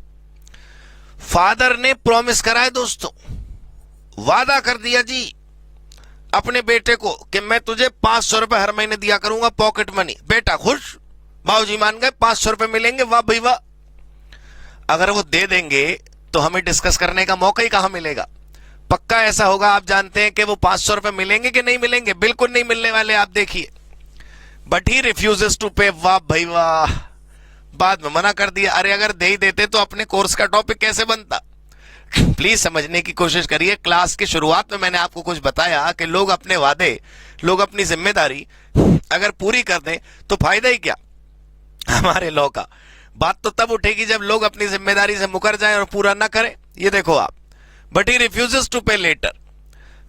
Father ने प्रॉमिस करा है दोस्तों, वादा कर दिया जी अपने बेटे को कि मैं तुझे 500 रुपए हर महीने दिया करूंगा, पॉकेट मनी। बेटा खुश, बाबूजी मान गए, 500 रुपए मिलेंगे, वाह भाई वाह। अगर वो दे देंगे तो हमें डिस्कस करने का मौका ही कहां मिलेगा। पक्का ऐसा होगा, आप जानते हैं कि वो 500 रुपए मिलेंगे कि नहीं मिलेंगे? बिल्कुल नहीं मिलने वाले, आप देखिए। बट ही रिफ्यूजेस टू पे। वाह भाई वाह, बाद में मना कर दिया। अरे अगर दे ही देते तो अपने कोर्स का टॉपिक कैसे बनता? प्लीज समझने की कोशिश करिए। क्लास की शुरुआत में मैंने आपको कुछ बताया कि लोग अपने वादे, लोग अपनी जिम्मेदारी अगर पूरी कर दें तो फायदा ही क्या हमारे लॉ का? बात तो तब उठेगी जब लोग अपनी जिम्मेदारी से मुकर जाएं और पूरा ना करें। ये देखो आप, but he refuses to pay later.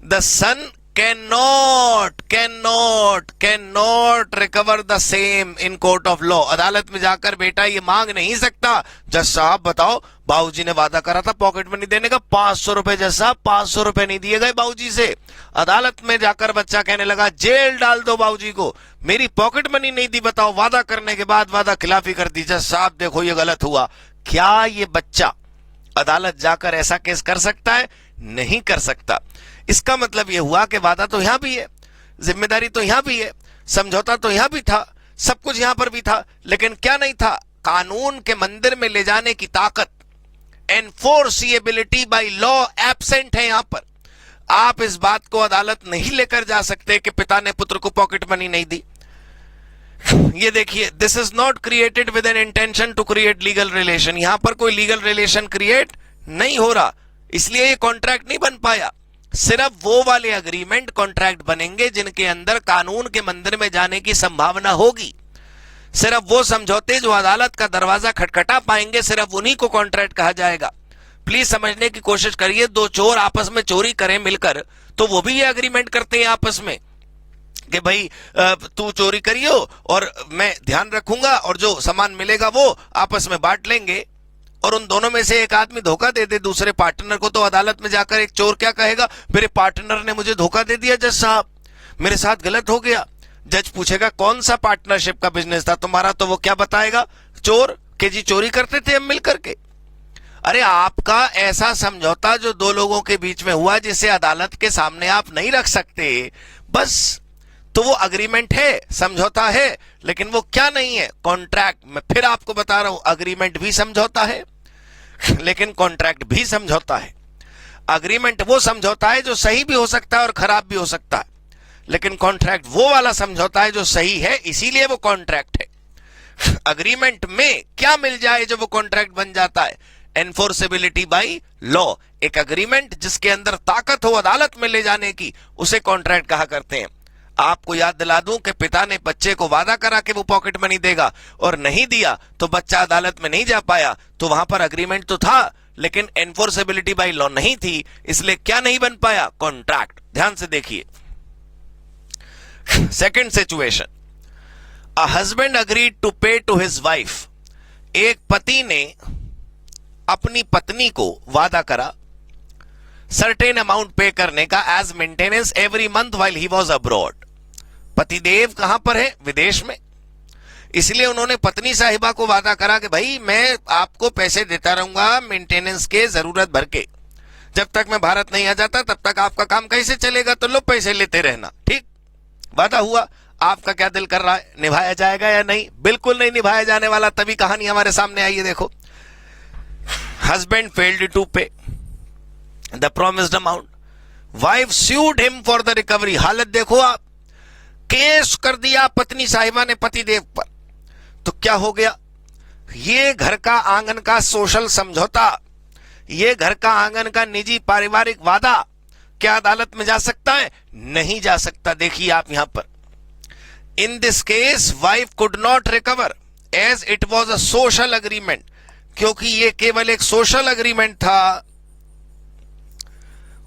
The son cannot recover the same in court of law। अदालत में जाकर बेटा ये मांग नहीं सकता। जज साहब बताओ, बाबूजी ने वादा करा था पॉकेट मनी देने का 500 रुपए। जज साहब 500 रुपए नहीं दिए गए बाबूजी से। अदालत में जाकर बच्चा कहने लगा जेल डाल दो बाबूजी को, मेरी पॉकेट मनी नहीं दी। बताओ, वादा करने के बाद वादा खिलाफी कर दी। जज साहब देखो ये गलत हुआ। क्या ये बच्चा अदालत जाकर ऐसा केस कर सकता है? नहीं कर सकता। इसका मतलब यह हुआ कि वादा तो यहां भी है, जिम्मेदारी तो यहां भी है, समझौता तो यहां भी था, सब कुछ यहां पर भी था, लेकिन क्या नहीं था? कानून के मंदिर में ले जाने की ताकत, एनफोर्सिएबिलिटी बाय लॉ एब्सेंट है यहां पर। आप इस बात को अदालत नहीं लेकर जा सकते कि पिता ने पुत्र को पॉकेट मनी नहीं दी। ये देखिए, this is not created with an intention to create legal relation. यहां पर कोई लीगल रिलेशन क्रिएट नहीं हो रहा, इसलिए ये कॉन्ट्रैक्ट नहीं बन पाया। सिर्फ वो वाले अग्रीमेंट कॉन्ट्रैक्ट बनेंगे जिनके अंदर कानून के मंदिर में जाने की संभावना होगी। सिर्फ वो समझौते जो अदालत का दरवाजा खटखटा पाएंगे, सिर्फ उन्हीं को कॉन्ट्रैक्ट कहा जाएगा। प्लीज समझने की कोशिश करिए। दो चोर आपस में चोरी करें मिलकर तो वो भी ये अग्रीमेंट करते हैं आपस में कि भाई तू चोरी करियो और मैं ध्यान रखूंगा, और जो सामान मिलेगा वो आपस में बांट लेंगे। और उन दोनों में से एक आदमी धोखा दे दे दूसरे पार्टनर को, तो अदालत में जाकर एक चोर क्या कहेगा? मेरे पार्टनर ने मुझे धोखा दे दिया जज साहब, मेरे साथ गलत हो गया। जज पूछेगा कौन सा पार्टनरशिप का बिजनेस था तुम्हारा? तो वो क्या बताएगा? चोर के जी चोरी करते थे हम मिल करके। अरे आपका ऐसा समझौता जो दो लोगों के बीच में हुआ जिसे अदालत के सामने आप नहीं रख सकते, बस तो वो अग्रीमेंट है, समझौता है, लेकिन वो क्या नहीं है? कॉन्ट्रैक्ट। मैं फिर आपको बता रहा हूं, अग्रीमेंट भी समझौता है लेकिन कॉन्ट्रैक्ट भी समझौता है। अग्रीमेंट वो समझौता है जो सही भी हो सकता है और खराब भी हो सकता है, लेकिन कॉन्ट्रैक्ट वो वाला समझौता है जो सही है, इसीलिए वो कॉन्ट्रैक्ट है। अग्रीमेंट में क्या मिल जाए जो वो कॉन्ट्रैक्ट बन जाता है? Enforceability by law. एक अग्रीमेंट जिसके अंदर ताकत हो अदालत में ले जाने की, उसे कॉन्ट्रैक्ट कहा करते हैं। आपको याद दिला दूं कि पिता ने बच्चे को वादा करा कि वो पॉकेट मनी देगा और नहीं दिया तो बच्चा अदालत में नहीं जा पाया, तो वहां पर अग्रीमेंट तो था लेकिन एनफोर्सेबिलिटी बाय लॉ नहीं थी, इसलिए क्या नहीं बन पाया? कॉन्ट्रैक्ट। ध्यान से देखिए, second situation, a husband agreed to pay to his wife. एक पति ने अपनी पत्नी को वादा करा सर्टेन अमाउंट पे करने का as maintenance every month while he was abroad. पतिदेव कहां पर है? विदेश में। इसलिए उन्होंने पत्नी साहिबा को वादा करा कि भाई मैं आपको पैसे देता रहूंगा मेंटेनेंस के, जरूरत भर के, जब तक मैं भारत नहीं आ जाता तब तक आपका काम कैसे चलेगा, तो लो पैसे लेते रहना। ठीक, वादा हुआ। आपका क्या दिल कर रहा है, निभाया जाएगा या नहीं? बिल्कुल नहीं निभाया जाने वाला। तभी कहानी हमारे सामने आई है, देखो। हस्बैंड फेल्ड टू पे the promised amount, wife sued him for the recovery। हालत देखो आप, केस कर दिया पत्नी साहिबा ने पतिदेव पर। तो क्या हो गया? ये घर का आंगन का सोशल समझौता, ये घर का आंगन का निजी पारिवारिक वादा क्या अदालत में जा सकता है? नहीं जा सकता। देखिए आप यहां पर, in this case wife could not recover as it was a social agreement, क्योंकि ये केवल एक सोशल अग्रीमेंट था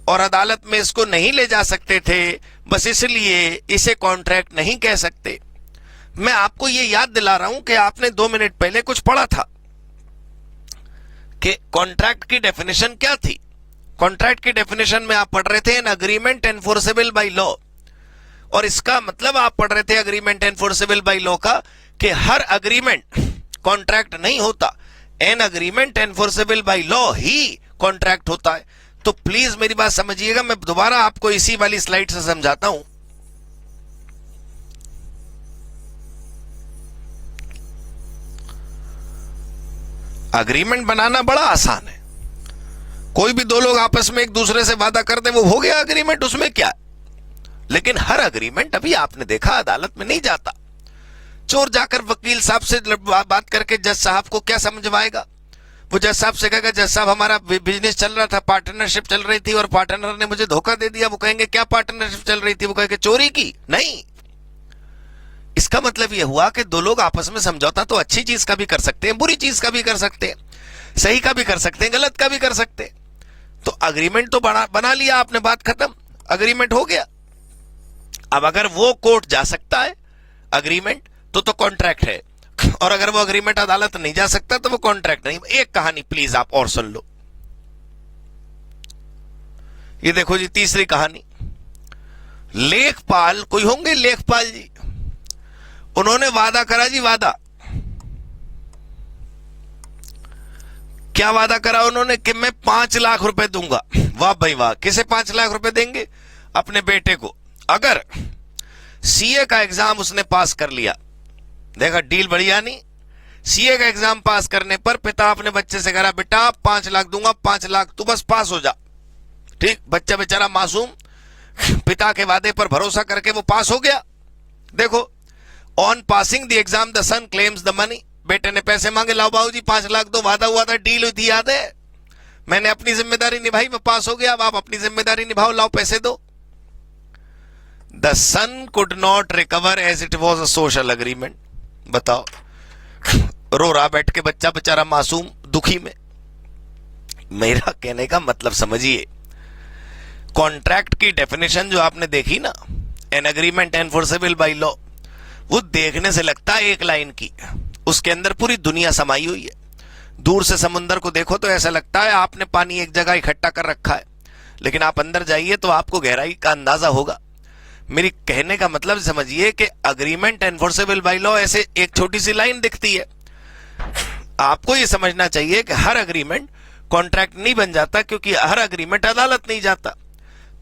और अदालत में इसको नहीं ले जा सकते थे, बस इसलिए इसे कॉन्ट्रैक्ट नहीं कह सकते। मैं आपको ये याद दिला रहा हूं कि आपने 2 मिनट पहले कुछ पढ़ा था कि कॉन्ट्रैक्ट की डेफिनेशन क्या थी। कॉन्ट्रैक्ट की डेफिनेशन में आप पढ़ रहे थे an agreement enforceable by law, और इसका मतलब आप पढ़ रहे थे अग्रीमेंट एनफोर्सेबल बाय लॉ का कि हर अग्रीमेंट कॉन्ट्रैक्ट नहीं होता, an agreement enforceable by law he contract होता है। तो प्लीज मेरी बात समझिएगा, मैं दोबारा आपको इसी वाली स्लाइड से समझाता हूं। अग्रीमेंट बनाना बड़ा आसान है। कोई भी दो लोग आपस में एक दूसरे से वादा कर दे, वो हो गया अग्रीमेंट, उसमें क्या। लेकिन हर अग्रीमेंट अभी आपने देखा अदालत में नहीं जाता। चोर जाकर वकील साहब से बात करके जज साहब को क्या समझवाएगा? वो जज साहब से कहेगा जज साहब हमारा बिजनेस चल रहा था, पार्टनरशिप चल रही थी और पार्टनर ने मुझे धोखा दे दिया। वो कहेंगे क्या पार्टनरशिप चल रही थी? वो कहेंगे चोरी की। नहीं, इसका मतलब यह हुआ कि दो लोग आपस में समझौता तो अच्छी चीज का भी कर सकते हैं, बुरी चीज का भी कर सकते हैं, सही का भी कर सकते हैं, गलत का भी कर सकते हैं। तो अग्रीमेंट तो बना लिया आपने, बात खत्म, अग्रीमेंट हो गया। अब अगर वो कोर्ट जा सकता है अग्रीमेंट तो कॉन्ट्रैक्ट है, और अगर वो अग्रीमेंट अदालत नहीं जा सकता तो वो कॉन्ट्रैक्ट नहीं। एक कहानी प्लीज आप और सुन लो, ये देखो जी तीसरी कहानी। लेखपाल, कोई होंगे लेखपाल जी, उन्होंने वादा करा जी, वादा क्या वादा करा उन्होंने कि मैं 5 लाख रुपए दूंगा। वाह भाई वाह, किसे 5 लाख रुपए देंगे? अपने बेटे को। अगर सीए का एग्जाम उसने पास कर लिया, देखा डील बढ़िया नहीं। सीए का एग्जाम पास करने पर पिता अपने बच्चे से कहा बेटा 5 लाख दूंगा, 5 लाख तू बस पास हो जा। ठीक, बच्चा बेचारा मासूम पिता के वादे पर भरोसा करके वो पास हो गया। देखो, on passing the exam the son claims the money. बेटे ने पैसे मांगे, लाओ बाबूजी 5 लाख दो, वादा हुआ था, डील हुई थी, याद है, मैंने अपनी जिम्मेदारी निभाई, मैं पास हो गया, अब आप अपनी जिम्मेदारी निभाओ, लाओ पैसे दो। The son could not recover as it was a social agreement. बताओ, रो रहा बैठ के बच्चा बेचारा मासूम दुखी में। मेरा कहने का मतलब समझिए, कॉन्ट्रैक्ट की डेफिनेशन जो आपने देखी ना, an agreement enforceable by law, वो देखने से लगता है एक लाइन की, उसके अंदर पूरी दुनिया समाई हुई है। दूर से समुद्र को देखो तो ऐसा लगता है आपने पानी एक जगह इकट्ठा कर रखा है, लेकिन आप अंदर जाइए तो आपको गहराई का अंदाजा होगा। मेरी कहने का मतलब समझिए कि अग्रीमेंट एनफोर्सेबल बाय लॉ ऐसे एक छोटी सी लाइन दिखती है। आपको यह समझना चाहिए कि हर अग्रीमेंट कॉन्ट्रैक्ट नहीं बन जाता, क्योंकि हर अग्रीमेंट अदालत नहीं जाता।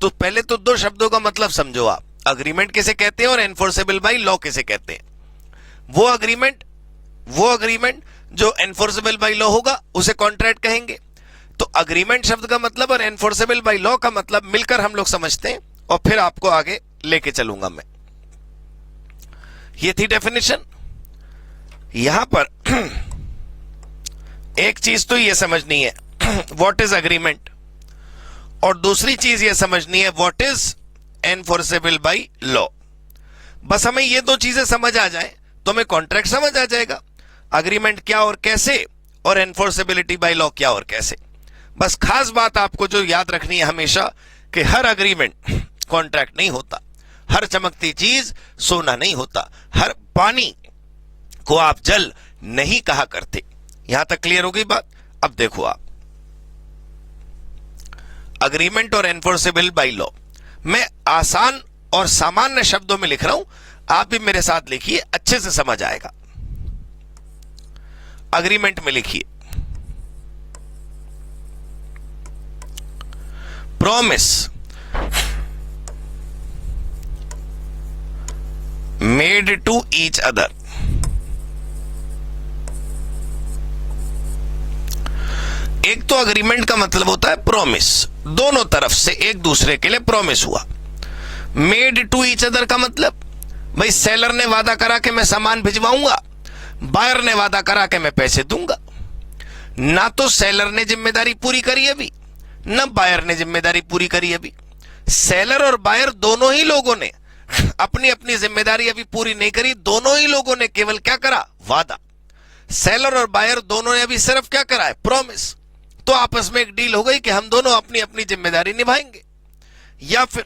तो पहले तो दो शब्दों का मतलब समझो आप, अग्रीमेंट किसे कहते हैं और एनफोर्सेबल बाय लॉ किसे कहते हैं। वो अग्रीमेंट जो एनफोर्सेबल बाय लॉ होगा उसे कॉन्ट्रैक्ट कहेंगे। तो अग्रीमेंट शब्द का मतलब और एनफोर्सेबल बाय लॉ का मतलब मिलकर हम लोग समझते हैं, और फिर आपको आगे लेके चलूंगा मैं। ये थी डेफिनेशन। यहां पर एक चीज तो ये समझनी है व्हाट इज अग्रीमेंट, और दूसरी चीज ये समझनी है what is enforceable by law. बस हमें ये दो चीजें समझ आ जाए तो हमें कॉन्ट्रैक्ट समझ आ जाएगा, अग्रीमेंट क्या और कैसे, और एनफोर्सेबिलिटी बाय लॉ क्या और कैसे। बस खास बात आपको जो याद रखनी है हमेशा कि हर अग्रीमेंट कॉन्ट्रैक्ट नहीं होता, हर चमकती चीज सोना नहीं होता, हर पानी को आप जल नहीं कहा करते। यहां तक क्लियर हो गई बात? अब देखो आप, अग्रीमेंट और एनफोर्सेबल बाय लॉ मैं आसान और सामान्य शब्दों में लिख रहा हूं, आप भी मेरे साथ लिखिए, अच्छे से समझ आएगा। अग्रीमेंट में लिखिए promise made to each other. एक तो अग्रीमेंट का मतलब होता है प्रॉमिस, दोनों तरफ से एक दूसरे के लिए प्रॉमिस हुआ। मेड टू ईच अदर का मतलब, भाई सेलर ने वादा करा कि मैं सामान भिजवाऊंगा, बायर ने वादा करा कि मैं पैसे दूंगा। ना तो सेलर ने जिम्मेदारी पूरी करी अभी, ना बायर ने जिम्मेदारी पूरी करी अभी। सेलर और बायर दोनों ही लोगों ने अपनी अपनी जिम्मेदारी अभी पूरी नहीं करी, दोनों ही लोगों ने केवल क्या करा? वादा। सेलर और बायर दोनों ने अभी सिर्फ क्या करा है? प्रॉमिस। तो आपस में एक डील हो गई कि हम दोनों अपनी अपनी जिम्मेदारी निभाएंगे। या फिर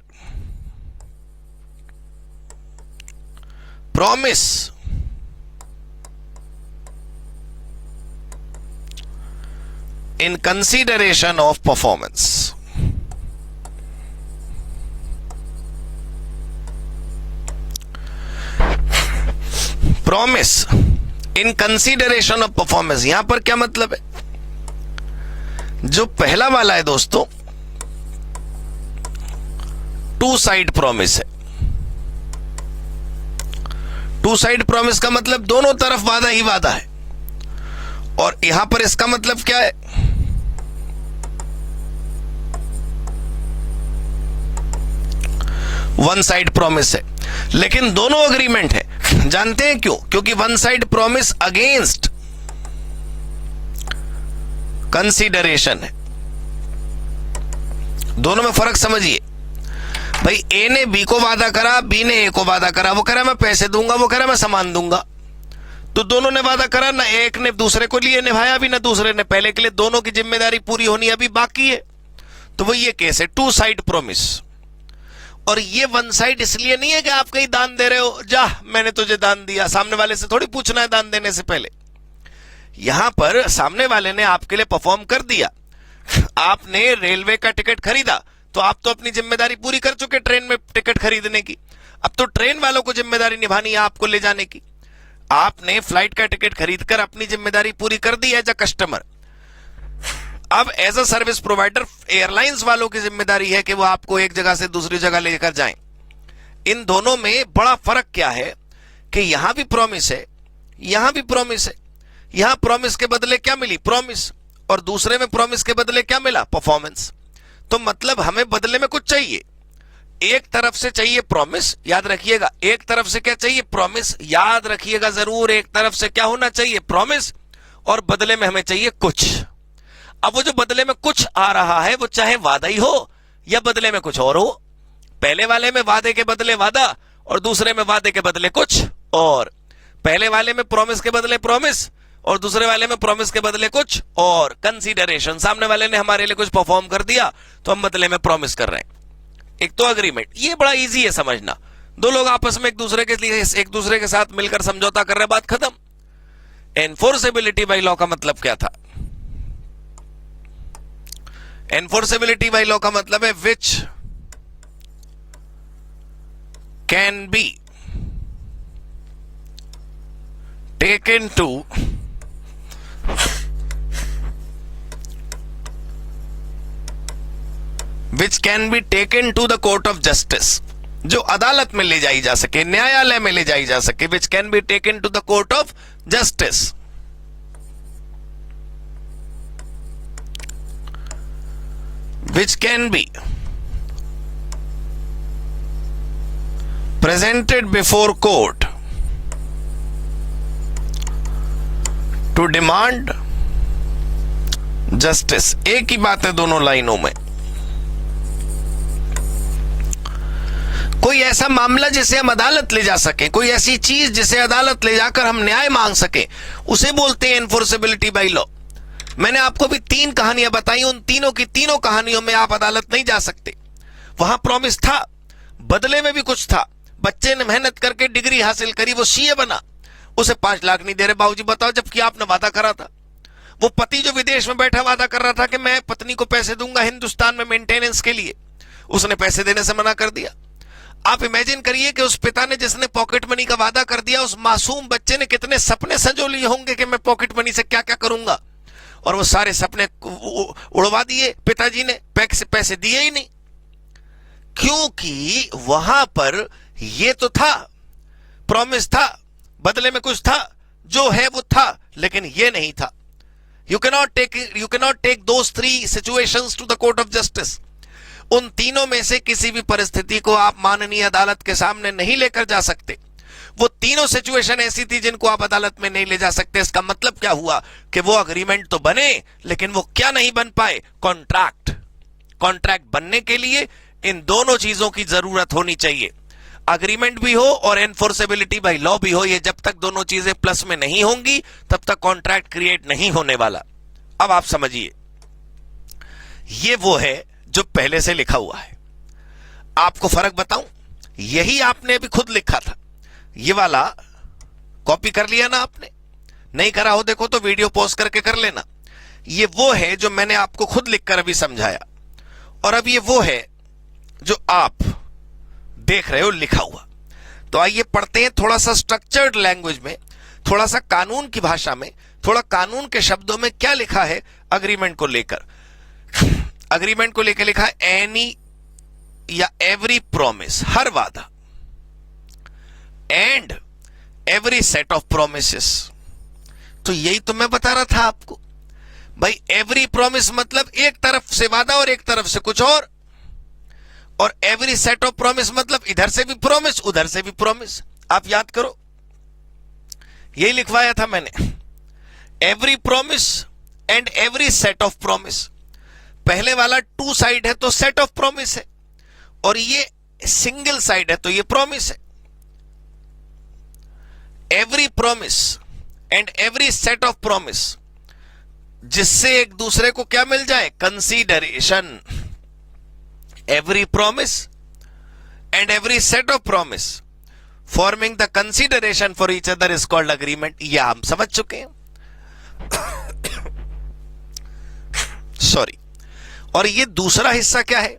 promise in consideration of performance. Promise in consideration of performance, यहां पर क्या मतलब है? जो पहला वाला है दोस्तों, टू साइड प्रॉमिस है। टू साइड प्रॉमिस का मतलब दोनों तरफ वादा ही वादा है, और यहां पर इसका मतलब क्या है? वन साइड प्रॉमिस है, लेकिन दोनों अग्रीमेंट है। जानते हैं क्यों? क्योंकि one side promise against consideration है। दोनों में फर्क समझिए। भाई ए ने बी को वादा करा, बी ने ए को वादा करा। वो कह रहा मैं पैसे दूंगा, वो कह रहा मैं सामान दूंगा। तो दोनों ने वादा करा, ना एक ने दूसरे को लिए निभाया भी, ना दूसरे ने पहले के लिए। दोनों की जिम्मेदारी पूरी होनी अभी बाकी है। तो वो ये केस है टू साइड प्रॉमिस। और ये वन साइड इसलिए नहीं है कि आप कहीं दान दे रहे हो, जा मैंने तुझे दान दिया, सामने वाले से थोड़ी पूछना है दान देने से पहले। यहां पर सामने वाले ने आपके लिए परफॉर्म कर दिया। आपने रेलवे का टिकट खरीदा तो आप तो अपनी जिम्मेदारी पूरी कर चुके ट्रेन में टिकट खरीदने की। अब तो ट्रेन वालों को जिम्मेदारी निभानी है आपको ले जाने की। आपने फ्लाइट का टिकट खरीदकर अपनी जिम्मेदारी पूरी कर दी एज अ कस्टमर। अब as a service provider airlines वालों की जिम्मेदारी है कि वो आपको एक जगह से दूसरी जगह लेकर जाएं। इन दोनों में बड़ा फर्क क्या है कि यहां भी प्रॉमिस है, यहां भी प्रॉमिस है। यहां प्रॉमिस के बदले क्या मिली? प्रॉमिस। और दूसरे में प्रॉमिस के बदले क्या मिला? परफॉर्मेंस। तो मतलब हमें बदले में कुछ चाहिए। एक तरफ से चाहिए प्रॉमिस, याद रखिएगा। एक तरफ से क्या चाहिए? प्रॉमिस। याद रखिएगा जरूर, एक तरफ से क्या होना चाहिए? प्रॉमिस। और बदले में हमें चाहिए कुछ। अब वो जो बदले में कुछ आ रहा है वो चाहे वादा ही हो या बदले में कुछ और हो। पहले वाले में वादे के बदले वादा और दूसरे में वादे के बदले कुछ और। पहले वाले में प्रॉमिस के बदले प्रॉमिस और दूसरे वाले में प्रॉमिस के बदले कुछ और। कंसीडरेशन, सामने वाले ने हमारे लिए कुछ परफॉर्म कर दिया तो हम बदले में प्रॉमिस कर रहे हैं। एक तो अग्रीमेंट, ये बड़ा इजी है समझना। दो लोग आपस में एक दूसरे के साथ मिलकर समझौता कर रहे हैं, बात खत्म। एनफोर्सेबिलिटी बाय लॉ का मतलब क्या था? एनफोर्सेबिलिटी बाय लॉ का मतलब है which can be taken to which can be taken to the court of justice, जो अदालत में ले जाई जा सके, न्यायालय में ले जाई जा सके। which can be taken to the court of justice, which can be presented before court to demand justice। एक ही बात है दोनों लाइनों में। कोई ऐसा मामला जिसे हम अदालत ले जा सके, कोई ऐसी चीज जिसे अदालत ले जाकर हम न्याय मांग सके, उसे बोलते हैं एनफोर्सेबिलिटी बाय लॉ। मैंने आपको भी 3 कहानियां बताई, उन तीनों की तीनों कहानियों में आप अदालत नहीं जा सकते। वहां प्रॉमिस था, बदले में भी कुछ था। बच्चे ने मेहनत करके डिग्री हासिल करी, वो सीए बना, उसे 5 लाख नहीं दे रहे बाबूजी, बताओ, जबकि आपने वादा करा था। वो पति जो विदेश में बैठा वादा कर रहा था कि मैं पत्नी को पैसे दूंगा हिंदुस्तान में मेंटेनेंस के लिए, उसने पैसे देने से मना कर दिया। आप इमेजिन करिए कि उस पिता ने जिसने पॉकेट मनी का वादा कर दिया, उस मासूम बच्चे ने कितने सपने संजो लिए होंगे कि मैं पॉकेट मनी से क्या क्या करूंगा, और वो सारे सपने उड़वा दिए पिताजी ने, पैसे दिए ही नहीं। क्योंकि वहां पर ये तो था, प्रॉमिस था, बदले में कुछ था, जो है वो था, लेकिन ये नहीं था। You cannot take those 3 situations to the court of justice. उन तीनों में से किसी भी परिस्थिति को आप माननीय अदालत के सामने नहीं लेकर जा सकते। वो तीनों सिचुएशन ऐसी थी जिनको आप अदालत में नहीं ले जा सकते। इसका मतलब क्या हुआ कि वो अग्रीमेंट तो बने, लेकिन वो क्या नहीं बन पाए? कॉन्ट्रैक्ट। कॉन्ट्रैक्ट बनने के लिए इन दोनों चीजों की जरूरत होनी चाहिए, अग्रीमेंट भी हो और एनफोर्सेबिलिटी बाय लॉ भी हो। ये जब तक दोनों चीजें प्लस में नहीं होंगी तब तक कॉन्ट्रैक्ट क्रिएट नहीं होने वाला। अब आप समझिए, ये वो है जो पहले से लिखा हुआ है। आपको फर्क बताऊं, यही आपने अभी खुद लिखा था। ये वाला कॉपी कर लिया ना आपने? नहीं करा हो देखो तो वीडियो पॉज करके कर लेना। ये वो है जो मैंने आपको खुद लिखकर अभी समझाया, और अब ये वो है जो आप देख रहे हो लिखा हुआ। तो आइए पढ़ते हैं थोड़ा सा स्ट्रक्चर्ड लैंग्वेज में, थोड़ा सा कानून की भाषा में, थोड़ा कानून के शब्दों में क्या लिखा है अग्रीमेंट को लेकर। अग्रीमेंट को लेकर लिखा है एनी या एवरी प्रॉमिस, हर वादा, and every set of promises. तो यही तो मैं बता रहा था आपको भाई। एवरी प्रॉमिस मतलब एक तरफ से वादा और एक तरफ से कुछ और। और एवरी सेट ऑफ प्रॉमिस मतलब इधर से भी प्रॉमिस उधर से भी प्रॉमिस। आप याद करो, यही लिखवाया था मैंने, every promise and every set of promise. पहले वाला टू साइड है तो सेट ऑफ प्रॉमिस है, और ये सिंगल साइड है तो ये प्रॉमिस है। Every promise and every set of promise, जिससे एक दूसरे को क्या मिल जाए, consideration. Every promise and every set of promise forming the consideration for each other is called agreement. यह हम समझ चुके हैं। सॉरी। और ये दूसरा हिस्सा क्या है,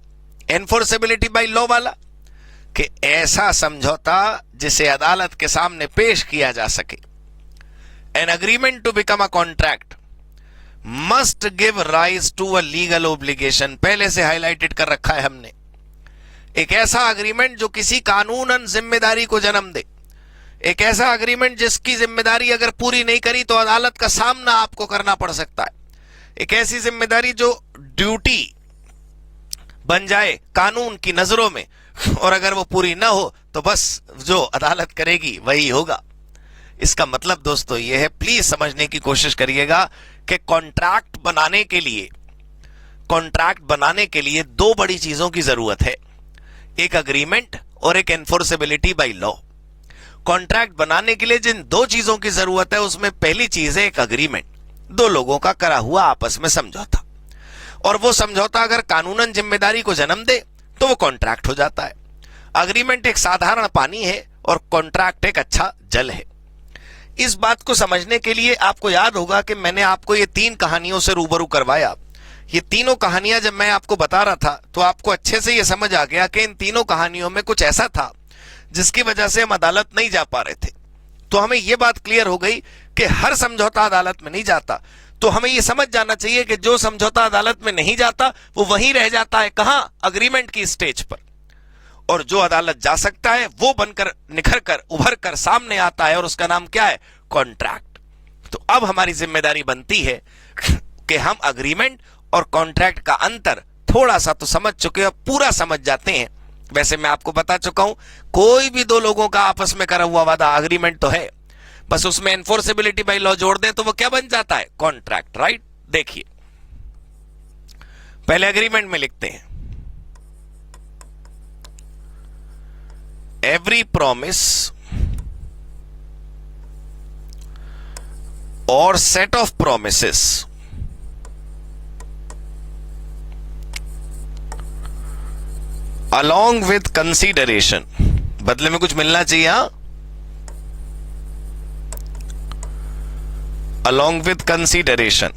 एनफोर्सेबिलिटी बाय लॉ वाला, कि ऐसा समझौता जिसे अदालत के सामने पेश किया जा सके। An agreement to become a contract must give rise to a legal obligation. पहले से हाईलाइटेड कर रखा है हमने। एक ऐसा अग्रीमेंट जो किसी कानूनन जिम्मेदारी को जन्म दे, एक ऐसा अग्रीमेंट जिसकी जिम्मेदारी अगर पूरी नहीं करी तो अदालत का सामना आपको करना पड़ सकता है। एक ऐसी जिम्मेदारी जो ड्यूटी बन जाए कानून की नजरों में, और अगर वो पूरी ना हो तो बस जो अदालत करेगी वही होगा। इसका मतलब दोस्तों ये है, प्लीज समझने की कोशिश करिएगा कि कॉन्ट्रैक्ट बनाने के लिए दो बड़ी चीजों की जरूरत है, एक अग्रीमेंट और एक एनफोर्सेबिलिटी बाय लॉ। कॉन्ट्रैक्ट बनाने के लिए जिन दो चीजों की जरूरत है उसमें पहली चीज है एक अग्रीमेंट, दो लोगों का करा हुआ आपस में समझौता। और वो समझौता अगर कानूनन जिम्मेदारी को जन्म दे तो वो कॉन्ट्रैक्ट हो जाता है। अग्रीमेंट एक साधारण पानी है और कॉन्ट्रैक्ट एक अच्छा जल है। इस बात को समझने के लिए आपको याद होगा कि मैंने आपको ये तीन कहानियों से रूबरू करवाया। ये तीनों कहानियां जब मैं आपको बता रहा था तो आपको अच्छे से ये समझ आ गया कि इन तीनों कहानियों में कुछ ऐसा था जिसकी वजह से हम अदालत नहीं जा पा रहे थे। तो हमें यह बात क्लियर हो गई कि हर समझौता अदालत में नहीं जाता। तो हमें यह समझ जाना चाहिए कि जो समझौता अदालत में नहीं जाता वो वहीं रह जाता है, कहां, अग्रीमेंट की स्टेज पर। और जो अदालत जा सकता है वो बनकर, निखर कर, उभर कर सामने आता है, और उसका नाम क्या है, कॉन्ट्रैक्ट। तो अब हमारी जिम्मेदारी बनती है कि हम अग्रीमेंट और कॉन्ट्रैक्ट का अंतर थोड़ा सा तो समझ चुके हैं, पूरा समझ जाते हैं। वैसे मैं आपको बता चुका हूं, कोई भी दो लोगों का आपस में करा हुआ वादा अग्रीमेंट तो है, बस उसमें एनफोर्सेबिलिटी बाय लॉ जोड़ दें तो वो क्या बन जाता है, कॉन्ट्रैक्ट। राइट। देखिए पहले अग्रीमेंट में लिखते हैं, एवरी प्रॉमिस और set of promises along with consideration, बदले में कुछ मिलना चाहिए, हाँ, along with consideration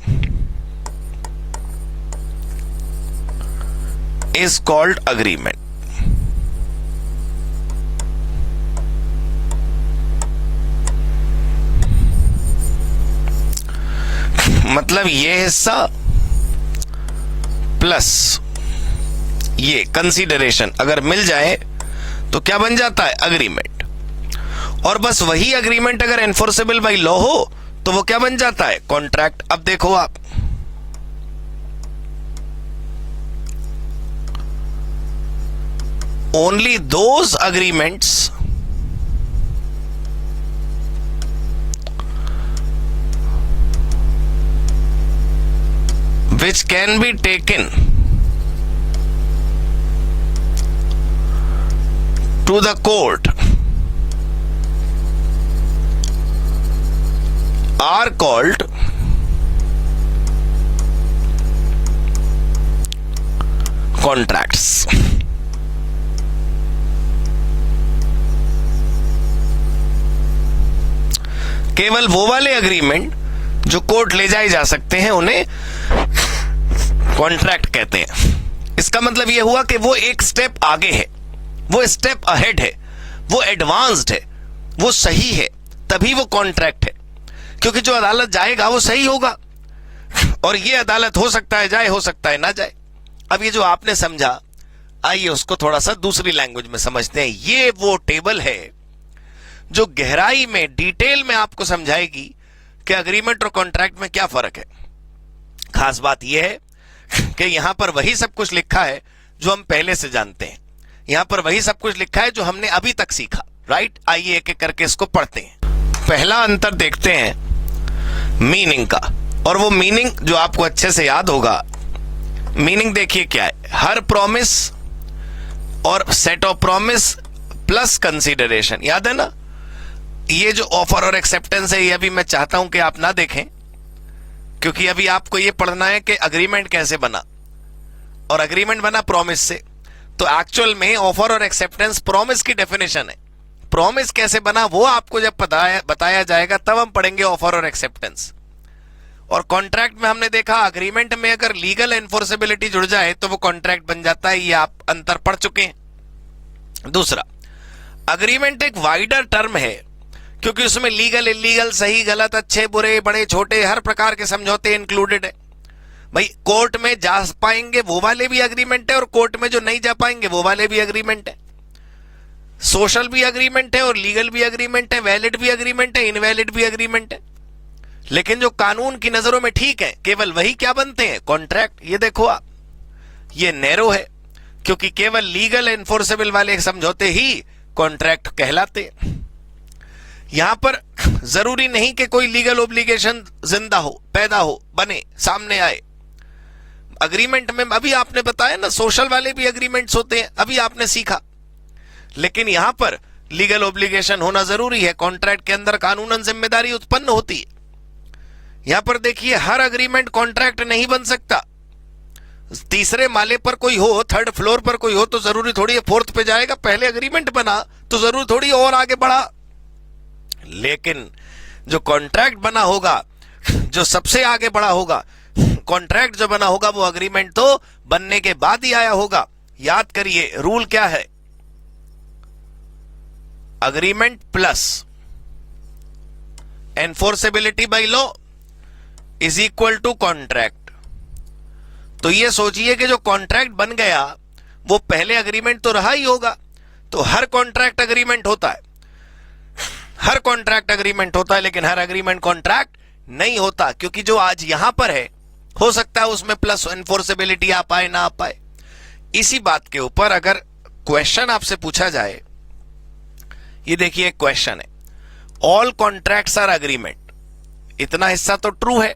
is called agreement। मतलब ये हिस्सा प्लस ये कंसीडरेशन अगर मिल जाए तो क्या बन जाता है, अग्रीमेंट। और बस वही अग्रीमेंट अगर एनफोर्सेबल बाय लॉ हो तो वो क्या बन जाता है, कॉन्ट्रैक्ट। अब देखो आप, only those agreements which can be taken to the court are called contracts। केवल वो वाले अग्रीमेंट जो कोर्ट ले जाए जा सकते हैं उन्हें कॉन्ट्रैक्ट कहते हैं। इसका मतलब यह हुआ कि वो एक स्टेप आगे है, वो स्टेप अहेड है, वो एडवांस्ड है, वो सही है, तभी वो कॉन्ट्रैक्ट है। क्योंकि जो अदालत जाएगा वो सही होगा, और ये अदालत हो सकता है जाए, हो सकता है ना जाए। अब ये जो आपने समझा, आइए उसको थोड़ा सा दूसरी लैंग्वेज में समझते हैं। ये वो टेबल है जो गहराई में, डिटेल में आपको समझाएगी कि अग्रीमेंट और कॉन्ट्रैक्ट में क्या फर्क है। खास बात यह है कि यहां पर वही सब कुछ लिखा है जो हम पहले से जानते हैं। यहां पर वही सब कुछ लिखा है जो हमने अभी तक सीखा, राइट। आइए एक एक करके इसको पढ़ते हैं। पहला अंतर देखते हैं मीनिंग का, और वो मीनिंग जो आपको अच्छे से याद होगा, मीनिंग देखिए क्या है। हर प्रॉमिस और set of promise plus consideration, याद है ना। ये जो ऑफर और एक्सेप्टेंस है, ये अभी मैं चाहता हूं कि आप ना देखें, क्योंकि अभी आपको ये पढ़ना है कि अग्रीमेंट कैसे बना, और अग्रीमेंट बना प्रॉमिस से। तो एक्चुअल में ऑफर और एक्सेप्टेंस प्रॉमिस की डेफिनेशन है। प्रॉमिस कैसे बना वो आपको जब बताया जाएगा तब हम पढ़ेंगे ऑफर और एक्सेप्टेंस। और कॉन्ट्रैक्ट में हमने देखा, अग्रीमेंट में अगर लीगल एनफोर्सेबिलिटी जुड़ जाए तो वो कॉन्ट्रैक्ट बन जाता है। ये आप अंतर पढ़ चुके हैं। दूसरा, अग्रीमेंट एक वाइडर टर्म है, क्योंकि उसमें लीगल, इलीगल, सही गलत, अच्छे बुरे, बड़े छोटे, हर प्रकार के समझौते इंक्लूडेड है। भाई कोर्ट में जा पाएंगे वो वाले भी अग्रीमेंट है, और कोर्ट में जो नहीं जा पाएंगे वो वाले भी अग्रीमेंट है। सोशल भी अग्रीमेंट है, और लीगल भी अग्रीमेंट है, वैलिड भी अग्रीमेंट है, इनवैलिड भी अग्रीमेंट है। लेकिन जो कानून की नजरों में ठीक है, केवल वही क्या बनते हैं, कॉन्ट्रैक्ट। ये देखो आप, ये नैरो है, क्योंकि केवल लीगल एनफोर्सेबल वाले समझौते ही कॉन्ट्रैक्ट कहलाते हैं। यहां पर जरूरी नहीं कि कोई लीगल ओब्लिगेशन जिंदा हो, पैदा हो, बने, सामने आए। अग्रीमेंट में अभी आपने बताया ना, सोशल वाले भी अग्रीमेंट्स होते हैं, अभी आपने सीखा। लेकिन यहां पर लीगल ओब्लिगेशन होना जरूरी है। कॉन्ट्रैक्ट के अंदर कानूनन जिम्मेदारी उत्पन्न होती है। यहां पर देखिए, हर अग्रीमेंट कॉन्ट्रैक्ट नहीं बन सकता। तीसरे माले पर कोई हो, थर्ड फ्लोर पर कोई हो, तो जरूरी थोड़ी है फोर्थ पे जाएगा। पहले अग्रीमेंट बना तो जरूरी थोड़ी और आगे बढ़ा। लेकिन जो कॉन्ट्रैक्ट बना होगा, जो सबसे आगे बढ़ा होगा, कॉन्ट्रैक्ट जो बना होगा, वो अग्रीमेंट तो बनने के बाद ही आया होगा। याद करिए, रूल क्या है, agreement plus enforceability by law is equal to contract. तो ये सोचिए कि जो कॉन्ट्रैक्ट बन गया वो पहले अग्रीमेंट तो रहा ही होगा। तो हर कॉन्ट्रैक्ट अग्रीमेंट होता है, हर कॉन्ट्रैक्ट अग्रीमेंट होता है, लेकिन हर अग्रीमेंट कॉन्ट्रैक्ट नहीं होता, क्योंकि जो आज यहां पर है, हो सकता है उसमें प्लस एनफोर्सेबिलिटी आ पाए ना आ पाए। इसी बात के ऊपर अगर क्वेश्चन आपसे पूछा जाए, ये देखिए एक क्वेश्चन है, ऑल कॉन्ट्रैक्ट्स आर अग्रीमेंट। इतना हिस्सा तो ट्रू है,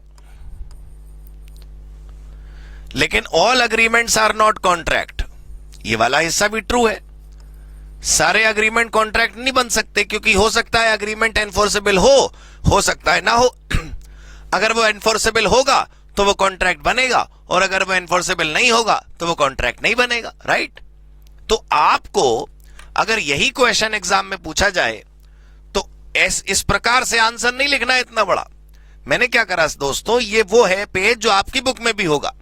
लेकिन all agreements are not contract, ये वाला हिस्सा भी ट्रू है। सारे अग्रीमेंट कॉन्ट्रैक्ट नहीं बन सकते, क्योंकि हो सकता है अग्रीमेंट एनफोर्सेबल हो सकता है ना हो। अगर वो एनफोर्सेबल होगा तो वो कॉन्ट्रैक्ट बनेगा, और अगर वो एनफोर्सेबल नहीं होगा तो वो कॉन्ट्रैक्ट नहीं बनेगा, राइट। तो आपको अगर यही क्वेश्चन एग्जाम में पूछा जाए तो इस प्रकार से आंसर नहीं लिखना है इतना बड़ा। मैंने क्या करा दोस्तों, ये वो है पेज जो आपकी बुक में भी होगा,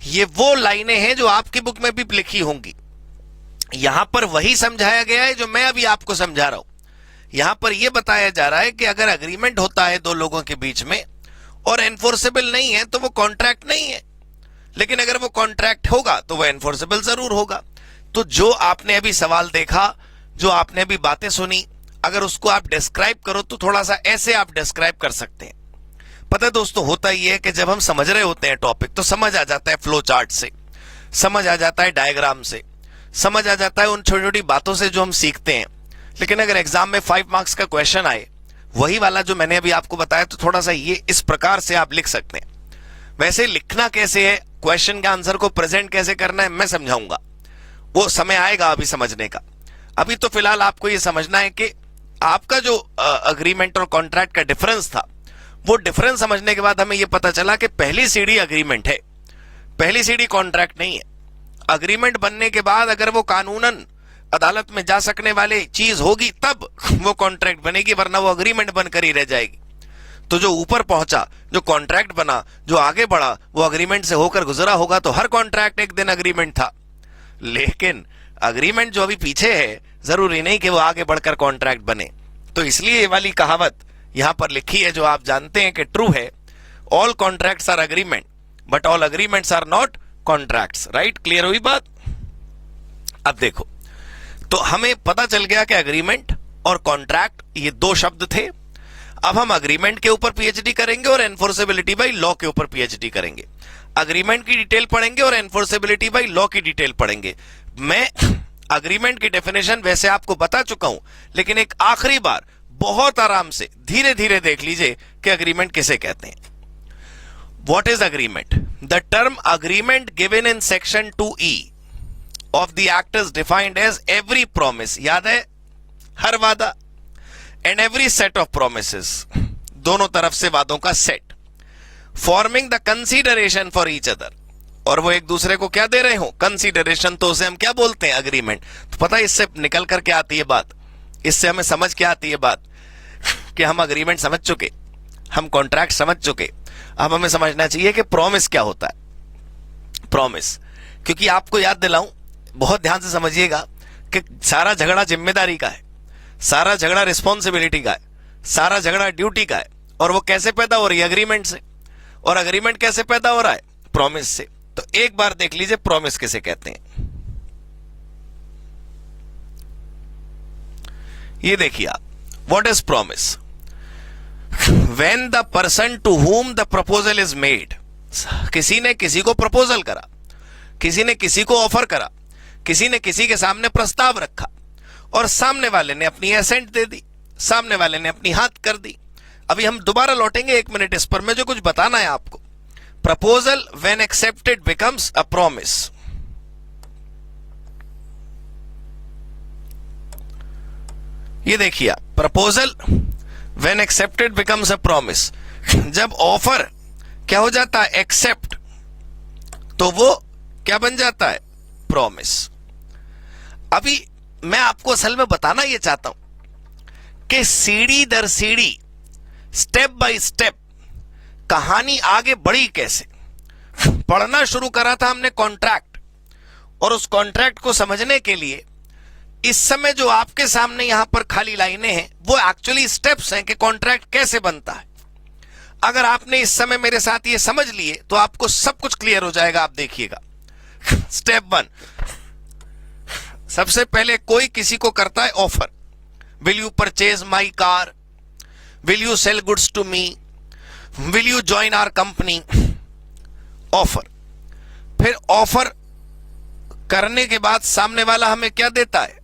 ये वो लाइनें हैं जो आपकी बुक में भी लिखी होंगी। यहां पर वही समझाया गया है जो मैं अभी आपको समझा रहा हूं। यहां पर यह बताया जा रहा है कि अगर अग्रीमेंट होता है दो लोगों के बीच में और एनफोर्सेबल नहीं है तो वो कॉन्ट्रैक्ट नहीं है, लेकिन अगर वो कॉन्ट्रैक्ट होगा तो वो एनफोर्सेबल जरूर होगा। तो जो आपने अभी सवाल देखा, जो आपने अभी बातें सुनी, अगर उसको आप डिस्क्राइब करो तो थोड़ा सा ऐसे आप डिस्क्राइब कर सकते हैं। पता है दोस्तों, होता ही है कि जब हम समझ रहे होते हैं टॉपिक तो समझ आ जाता है फ्लो चार्ट से, समझ आ जाता है डायग्राम से, समझ आ जाता है उन छोटी छोटी बातों से जो हम सीखते हैं। लेकिन अगर एग्जाम में 5 मार्क्स का क्वेश्चन आए, वही वाला जो मैंने अभी आपको बताया, तो थोड़ा सा ये इस प्रकार से आप लिख सकते हैं। वैसे लिखना कैसे है, क्वेश्चन के आंसर को प्रेजेंट कैसे करना है, मैं समझाऊंगा, वो समय आएगा अभी समझने का। अभी तो फिलहाल आपको ये समझना है कि आपका जो अग्रीमेंट और कॉन्ट्रैक्ट का डिफरेंस था, वो डिफरेंस समझने के बाद हमें यह पता चला कि पहली सीढ़ी अग्रीमेंट है, पहली सीढ़ी कॉन्ट्रैक्ट नहीं है। अग्रीमेंट बनने के बाद अगर वो कानूनन अदालत में जा सकने वाली चीज होगी तब वो कॉन्ट्रैक्ट बनेगी, वरना वो अग्रीमेंट बनकर ही रह जाएगी। तो जो ऊपर पहुंचा, जो कॉन्ट्रैक्ट बना, जो आगे बढ़ा, वो अग्रीमेंट से होकर गुजरा होगा। तो हर कॉन्ट्रैक्ट एक दिन अग्रीमेंट था, लेकिन अग्रीमेंट जो अभी पीछे है जरूरी नहीं कि वो आगे बढ़कर कॉन्ट्रैक्ट बने। तो इसलिए ये वाली कहावत यहां पर लिखी है जो आप जानते हैं कि ट्रू है, all contracts are agreement but all agreements are not contracts, right. Clear हुई बात। अब देखो, तो हमें पता चल गया कि अग्रीमेंट और कॉन्ट्रैक्ट ये दो शब्द थे। अब हम अग्रीमेंट के ऊपर पीएचडी करेंगे और एनफोर्सेबिलिटी बाय लॉ के ऊपर पीएचडी करेंगे। अग्रीमेंट की डिटेल पढ़ेंगे और एनफोर्सेबिलिटी बाय लॉ की डिटेल पढ़ेंगे। मैं अग्रीमेंट की डेफिनेशन वैसे आपको बता चुका हूं, लेकिन एक आखिरी बार बहुत आराम से धीरे धीरे देख लीजिए कि अग्रीमेंट किसे कहते हैं. What is agreement? The term agreement given in section 2E of the act is defined as every promise, याद है, हर वादा, and every set of promises, दोनों तरफ से वादों का set, forming the consideration for each other, और वो एक दूसरे को क्या दे रहे हो, कंसीडरेशन. तो उसे हम क्या बोलते हैं, अग्रीमेंट. तो पता है इससे निकल कर क्या आती है बात, इससे हमें समझ क्या आती है बात, कि हम अग्रीमेंट समझ चुके, हम कॉन्ट्रैक्ट समझ चुके. अब हमें समझना चाहिए कि प्रॉमिस क्या होता है. प्रॉमिस, क्योंकि आपको याद दिलाऊं, बहुत ध्यान से समझिएगा कि सारा झगड़ा जिम्मेदारी का है, सारा झगड़ा रिस्पॉन्सिबिलिटी का है, सारा झगड़ा ड्यूटी का है. और वो कैसे पैदा हो रही है, अग्रीमेंट से. और अग्रीमेंट कैसे पैदा हो रहा है, प्रॉमिस से. तो एक बार देख लीजिए प्रॉमिस किसे कहते हैं. ये देखिए आप, what is promise. When the person to whom the proposal is made, किसी ने किसी को प्रपोजल करा, किसी ने किसी को ऑफर करा, किसी ने किसी के सामने प्रस्ताव रखा, और सामने वाले ने अपनी एसेंट दे दी, सामने वाले ने अपनी हाथ कर दी. अभी हम दोबारा लौटेंगे 1 मिनट इस पर, मैं जो कुछ बताना है आपको. Proposal when accepted becomes a promise. ये देखिए आप, proposal When accepted becomes a promise. जब ऑफर क्या हो जाता है, एक्सेप्ट, तो वो क्या बन जाता है, प्रॉमिस. अभी मैं आपको असल में बताना ये चाहता हूं कि सीढ़ी दर सीढ़ी, स्टेप बाय स्टेप कहानी आगे बढ़ी कैसे. पढ़ना शुरू करा था हमने कॉन्ट्रैक्ट, और उस कॉन्ट्रैक्ट को समझने के लिए इस समय जो आपके सामने यहां पर खाली लाइनें हैं, वो एक्चुअली स्टेप्स हैं कि कॉन्ट्रैक्ट कैसे बनता है. अगर आपने इस समय मेरे साथ ये समझ लिए तो आपको सब कुछ क्लियर हो जाएगा. आप देखिएगा. स्टेप 1, सबसे पहले कोई किसी को करता है offer. Will you purchase my car, will you sell goods to me, will you join our company. Offer. फिर ऑफर करने के बाद सामने वाला हमें क्या देता है,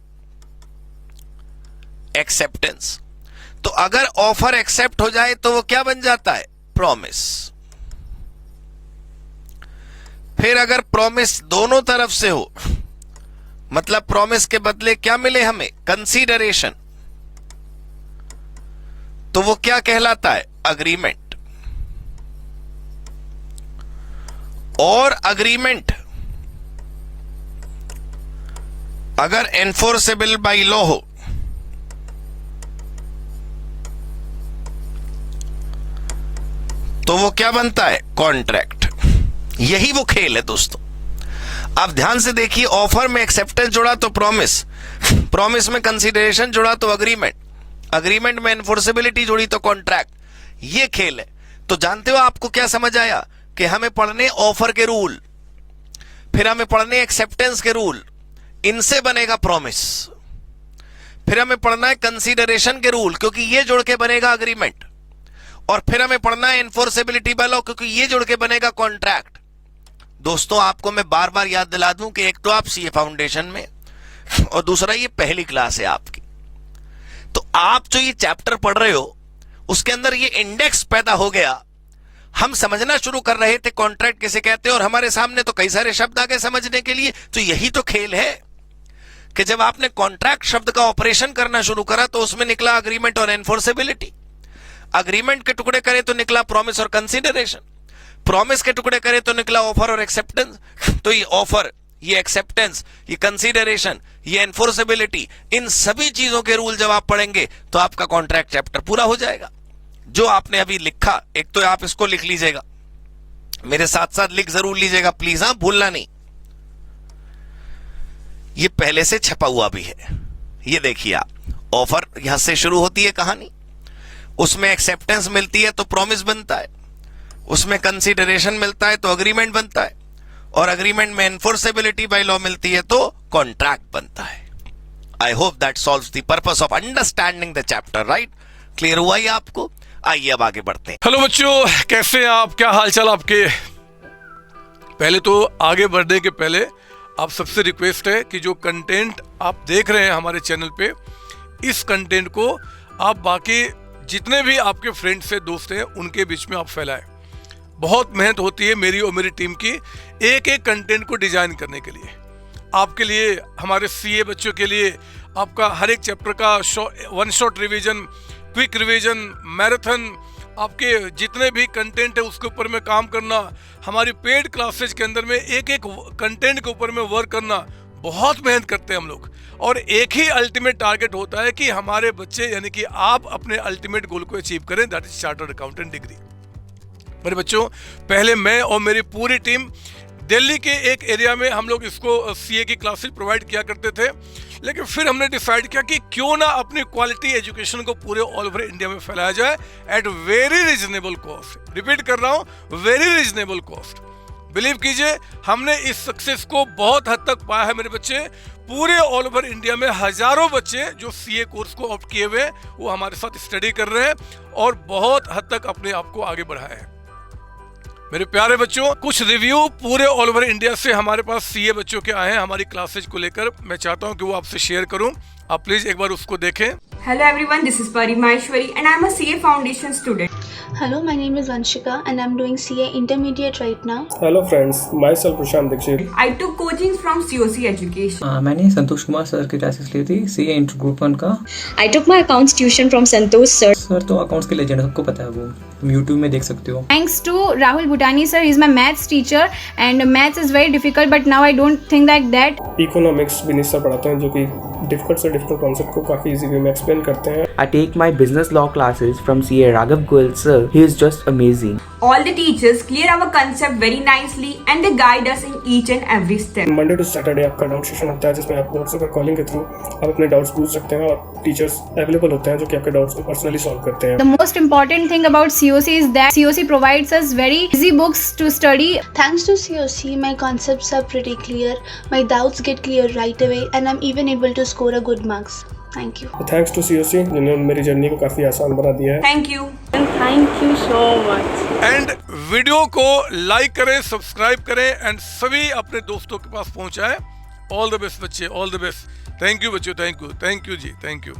एक्सेप्टेंस. तो अगर ऑफर एक्सेप्ट हो जाए तो वो क्या बन जाता है, प्रॉमिस. फिर अगर प्रॉमिस दोनों तरफ से हो, मतलब प्रॉमिस के बदले क्या मिले हमें, कंसीडरेशन, तो वो क्या कहलाता है, अग्रीमेंट. और अग्रीमेंट अगर एनफोर्सेबल बाय लॉ हो, तो वो क्या बनता है, कॉन्ट्रैक्ट. यही वो खेल है दोस्तों. आप ध्यान से देखिए, ऑफर में एक्सेप्टेंस जुड़ा तो प्रॉमिस, प्रॉमिस में कंसीडरेशन जुड़ा तो अग्रीमेंट, अग्रीमेंट में एनफोर्सेबिलिटी जुड़ी तो कॉन्ट्रैक्ट. ये खेल है. तो जानते हो आपको क्या समझ आया, कि हमें पढ़ने ऑफर के रूल, फिर हमें पढ़ने एक्सेप्टेंस के रूल, इनसे बनेगा प्रॉमिस. फिर हमें पढ़ना है कंसीडरेशन के रूल, क्योंकि ये जुड़ के बनेगा अग्रीमेंट. और फिर हमें पढ़ना है एनफोर्सेबिलिटी बाय लॉ, क्योंकि ये जुड़ के बनेगा कॉन्ट्रैक्ट. दोस्तों आपको मैं बार बार याद दिला दूं कि एक तो आप सीए फाउंडेशन में, और दूसरा ये पहली क्लास है आपकी. तो आप जो ये चैप्टर पढ़ रहे हो, उसके अंदर ये इंडेक्स पैदा हो गया. हम समझना शुरू कर रहे थे कॉन्ट्रैक्ट किसे कहते हैं, और हमारे सामने तो कई सारे शब्द आ गए समझने के लिए. तो यही तो खेल है कि जब आपने कॉन्ट्रैक्ट शब्द का ऑपरेशन करना शुरू करा, तो उसमें निकला अग्रीमेंट और एनफोर्सेबिलिटी. अग्रीमेंट के टुकड़े करे तो निकला प्रॉमिस और कंसीडरेशन. प्रॉमिस के टुकड़े करे तो निकला ऑफर और एक्सेप्टेंस. तो ये ऑफर, ये एक्सेप्टेंस, ये कंसीडरेशन, ये एनफोर्सेबिलिटी, इन सभी चीजों के रूल जब आप पढ़ेंगे तो आपका कॉन्ट्रैक्ट चैप्टर पूरा हो जाएगा. जो आपने अभी लिखा, एक तो आप इसको लिख लीजिएगा, मेरे साथ साथ लिख जरूर लीजिएगा प्लीज, हां, भूलना नहीं. ये पहले से छपा हुआ भी है. ये देखिए आप, ऑफर यहां से शुरू होती है कहानी, उसमें एक्सेप्टेंस मिलती है तो प्रॉमिस बनता है, उसमें कंसीडरेशन मिलता है तो अग्रीमेंट बनता है, और अग्रीमेंट में एनफोर्सेबिलिटी बाय लॉ मिलती है तो कॉन्ट्रैक्ट बनता है. I hope that solves the purpose of understanding the chapter. Right, clear हुआ ये आपको? आइए अब आगे बढ़ते हैं. हेलो बच्चों, कैसे हैं आप, क्या हाल चाल आपके. पहले तो आगे बढ़ने के पहले आप सबसे रिक्वेस्ट है कि जो कंटेंट आप देख रहे हैं हमारे चैनल पे, इस कंटेंट को आप बाकी जितने भी आपके फ्रेंड्स से दोस्त हैं उनके बीच में आप फैलाएं। बहुत मेहनत होती है मेरी और मेरी टीम की एक एक कंटेंट को डिजाइन करने के लिए, आपके लिए, हमारे सीए बच्चों के लिए। आपका हर एक चैप्टर का one shot revision, quick revision, marathon, आपके जितने भी कंटेंट है उसके ऊपर में काम करना, हमारी पेड क्लासेज के अंदर में एक एक कंटेंट के ऊपर में वर्क करना, बहुत मेहनत करते हैं हम लोग। और एक ही अल्टीमेट टारगेट होता है कि हमारे बच्चे यानी कि आप अपने अल्टीमेट गोल को अचीव करें, that is chartered accountant degree. मेरे बच्चों, पहले मैं और मेरी पूरी टीम दिल्ली के एक एरिया में हम लोग इसको सीए की क्लासेस प्रोवाइड किया करते थे, लेकिन फिर हमने डिसाइड किया कि क्यों ना अपनी क्वालिटी एजुकेशन को पूरे ऑल ओवर इंडिया में फैलाया जाए at very reasonable cost. Repeat कर रहा हूँ, वेरी रिजनेबल कॉस्ट। बिलीव कीजिए, हमने इस सक्सेस को बहुत हद तक पाया है मेरे बच्चे। पूरे ऑल ओवर इंडिया में हजारों बच्चे जो सीए कोर्स को ऑप्ट किए हुए वो हमारे साथ स्टडी कर रहे हैं और बहुत हद तक अपने आप को आगे बढ़ाए हैं। मेरे प्यारे बच्चों, कुछ रिव्यू पूरे ऑल ओवर इंडिया से हमारे पास सीए बच्चों के आए हैं हमारी क्लासेज को लेकर। मैं चाहता हूं कि वो आपसे शेयर करूं, आप प्लीज एक बार उसको देखें। Hello everyone, this is Pari Maheshwari and I'm a CA Foundation student. Hello, my name is Vanshika and I'm doing CA Intermediate right now. Hello friends, myself Prashant Dikshit. I took coaching from COC Education. मैंने Santosh Kumar sir की classes ली थी CA inter group 1 का। I took my accounts tuition from Santosh sir. Sir तो accounts के legend, सबको पता है, वो तुम यूट्यूब में देख सकते हो। Thanks to Rahul Bhutani sir, he's my maths teacher and maths is very difficult but now I don't think like that. Economics Vineet sir पढ़ाते हैं जो कि डिफिकल्ट से डिफिकल्ट कॉन्सेप्ट को काफ़ी इजी वे में एक्सप्लेन करते हैं। I take my business law classes from CA Raghav Goyal sir. He is just amazing. All the teachers clear our concept very nicely and they guide us in each and every step. Monday to Saturday आपका doubt session होता है जिसमें आप WhatsApp पर calling के through आप अपने doubts पूछ सकते हैं और टीचर्स अवेलेबल होते हैं जो कि आपके डाउट्स को पर्सनली सॉल्व करते हैं। The most important thing about COC is that COC provides us very easy books to study. Thanks to COC, my concepts are pretty clear, my doubts get clear right away and I'm even able to score a good marks. Thank you. Thanks to COC जिन्होंने मेरी journey को काफ़ी आसान बना दिया है। Thank you. Thank you so much. And video को like करें, सब्सक्राइब करें एंड सभी अपने दोस्तों के पास पहुंचाएं। ऑल द बेस्ट बच्चे, all the best. Thank you बच्चों, थैंक यू जी, थैंक यू।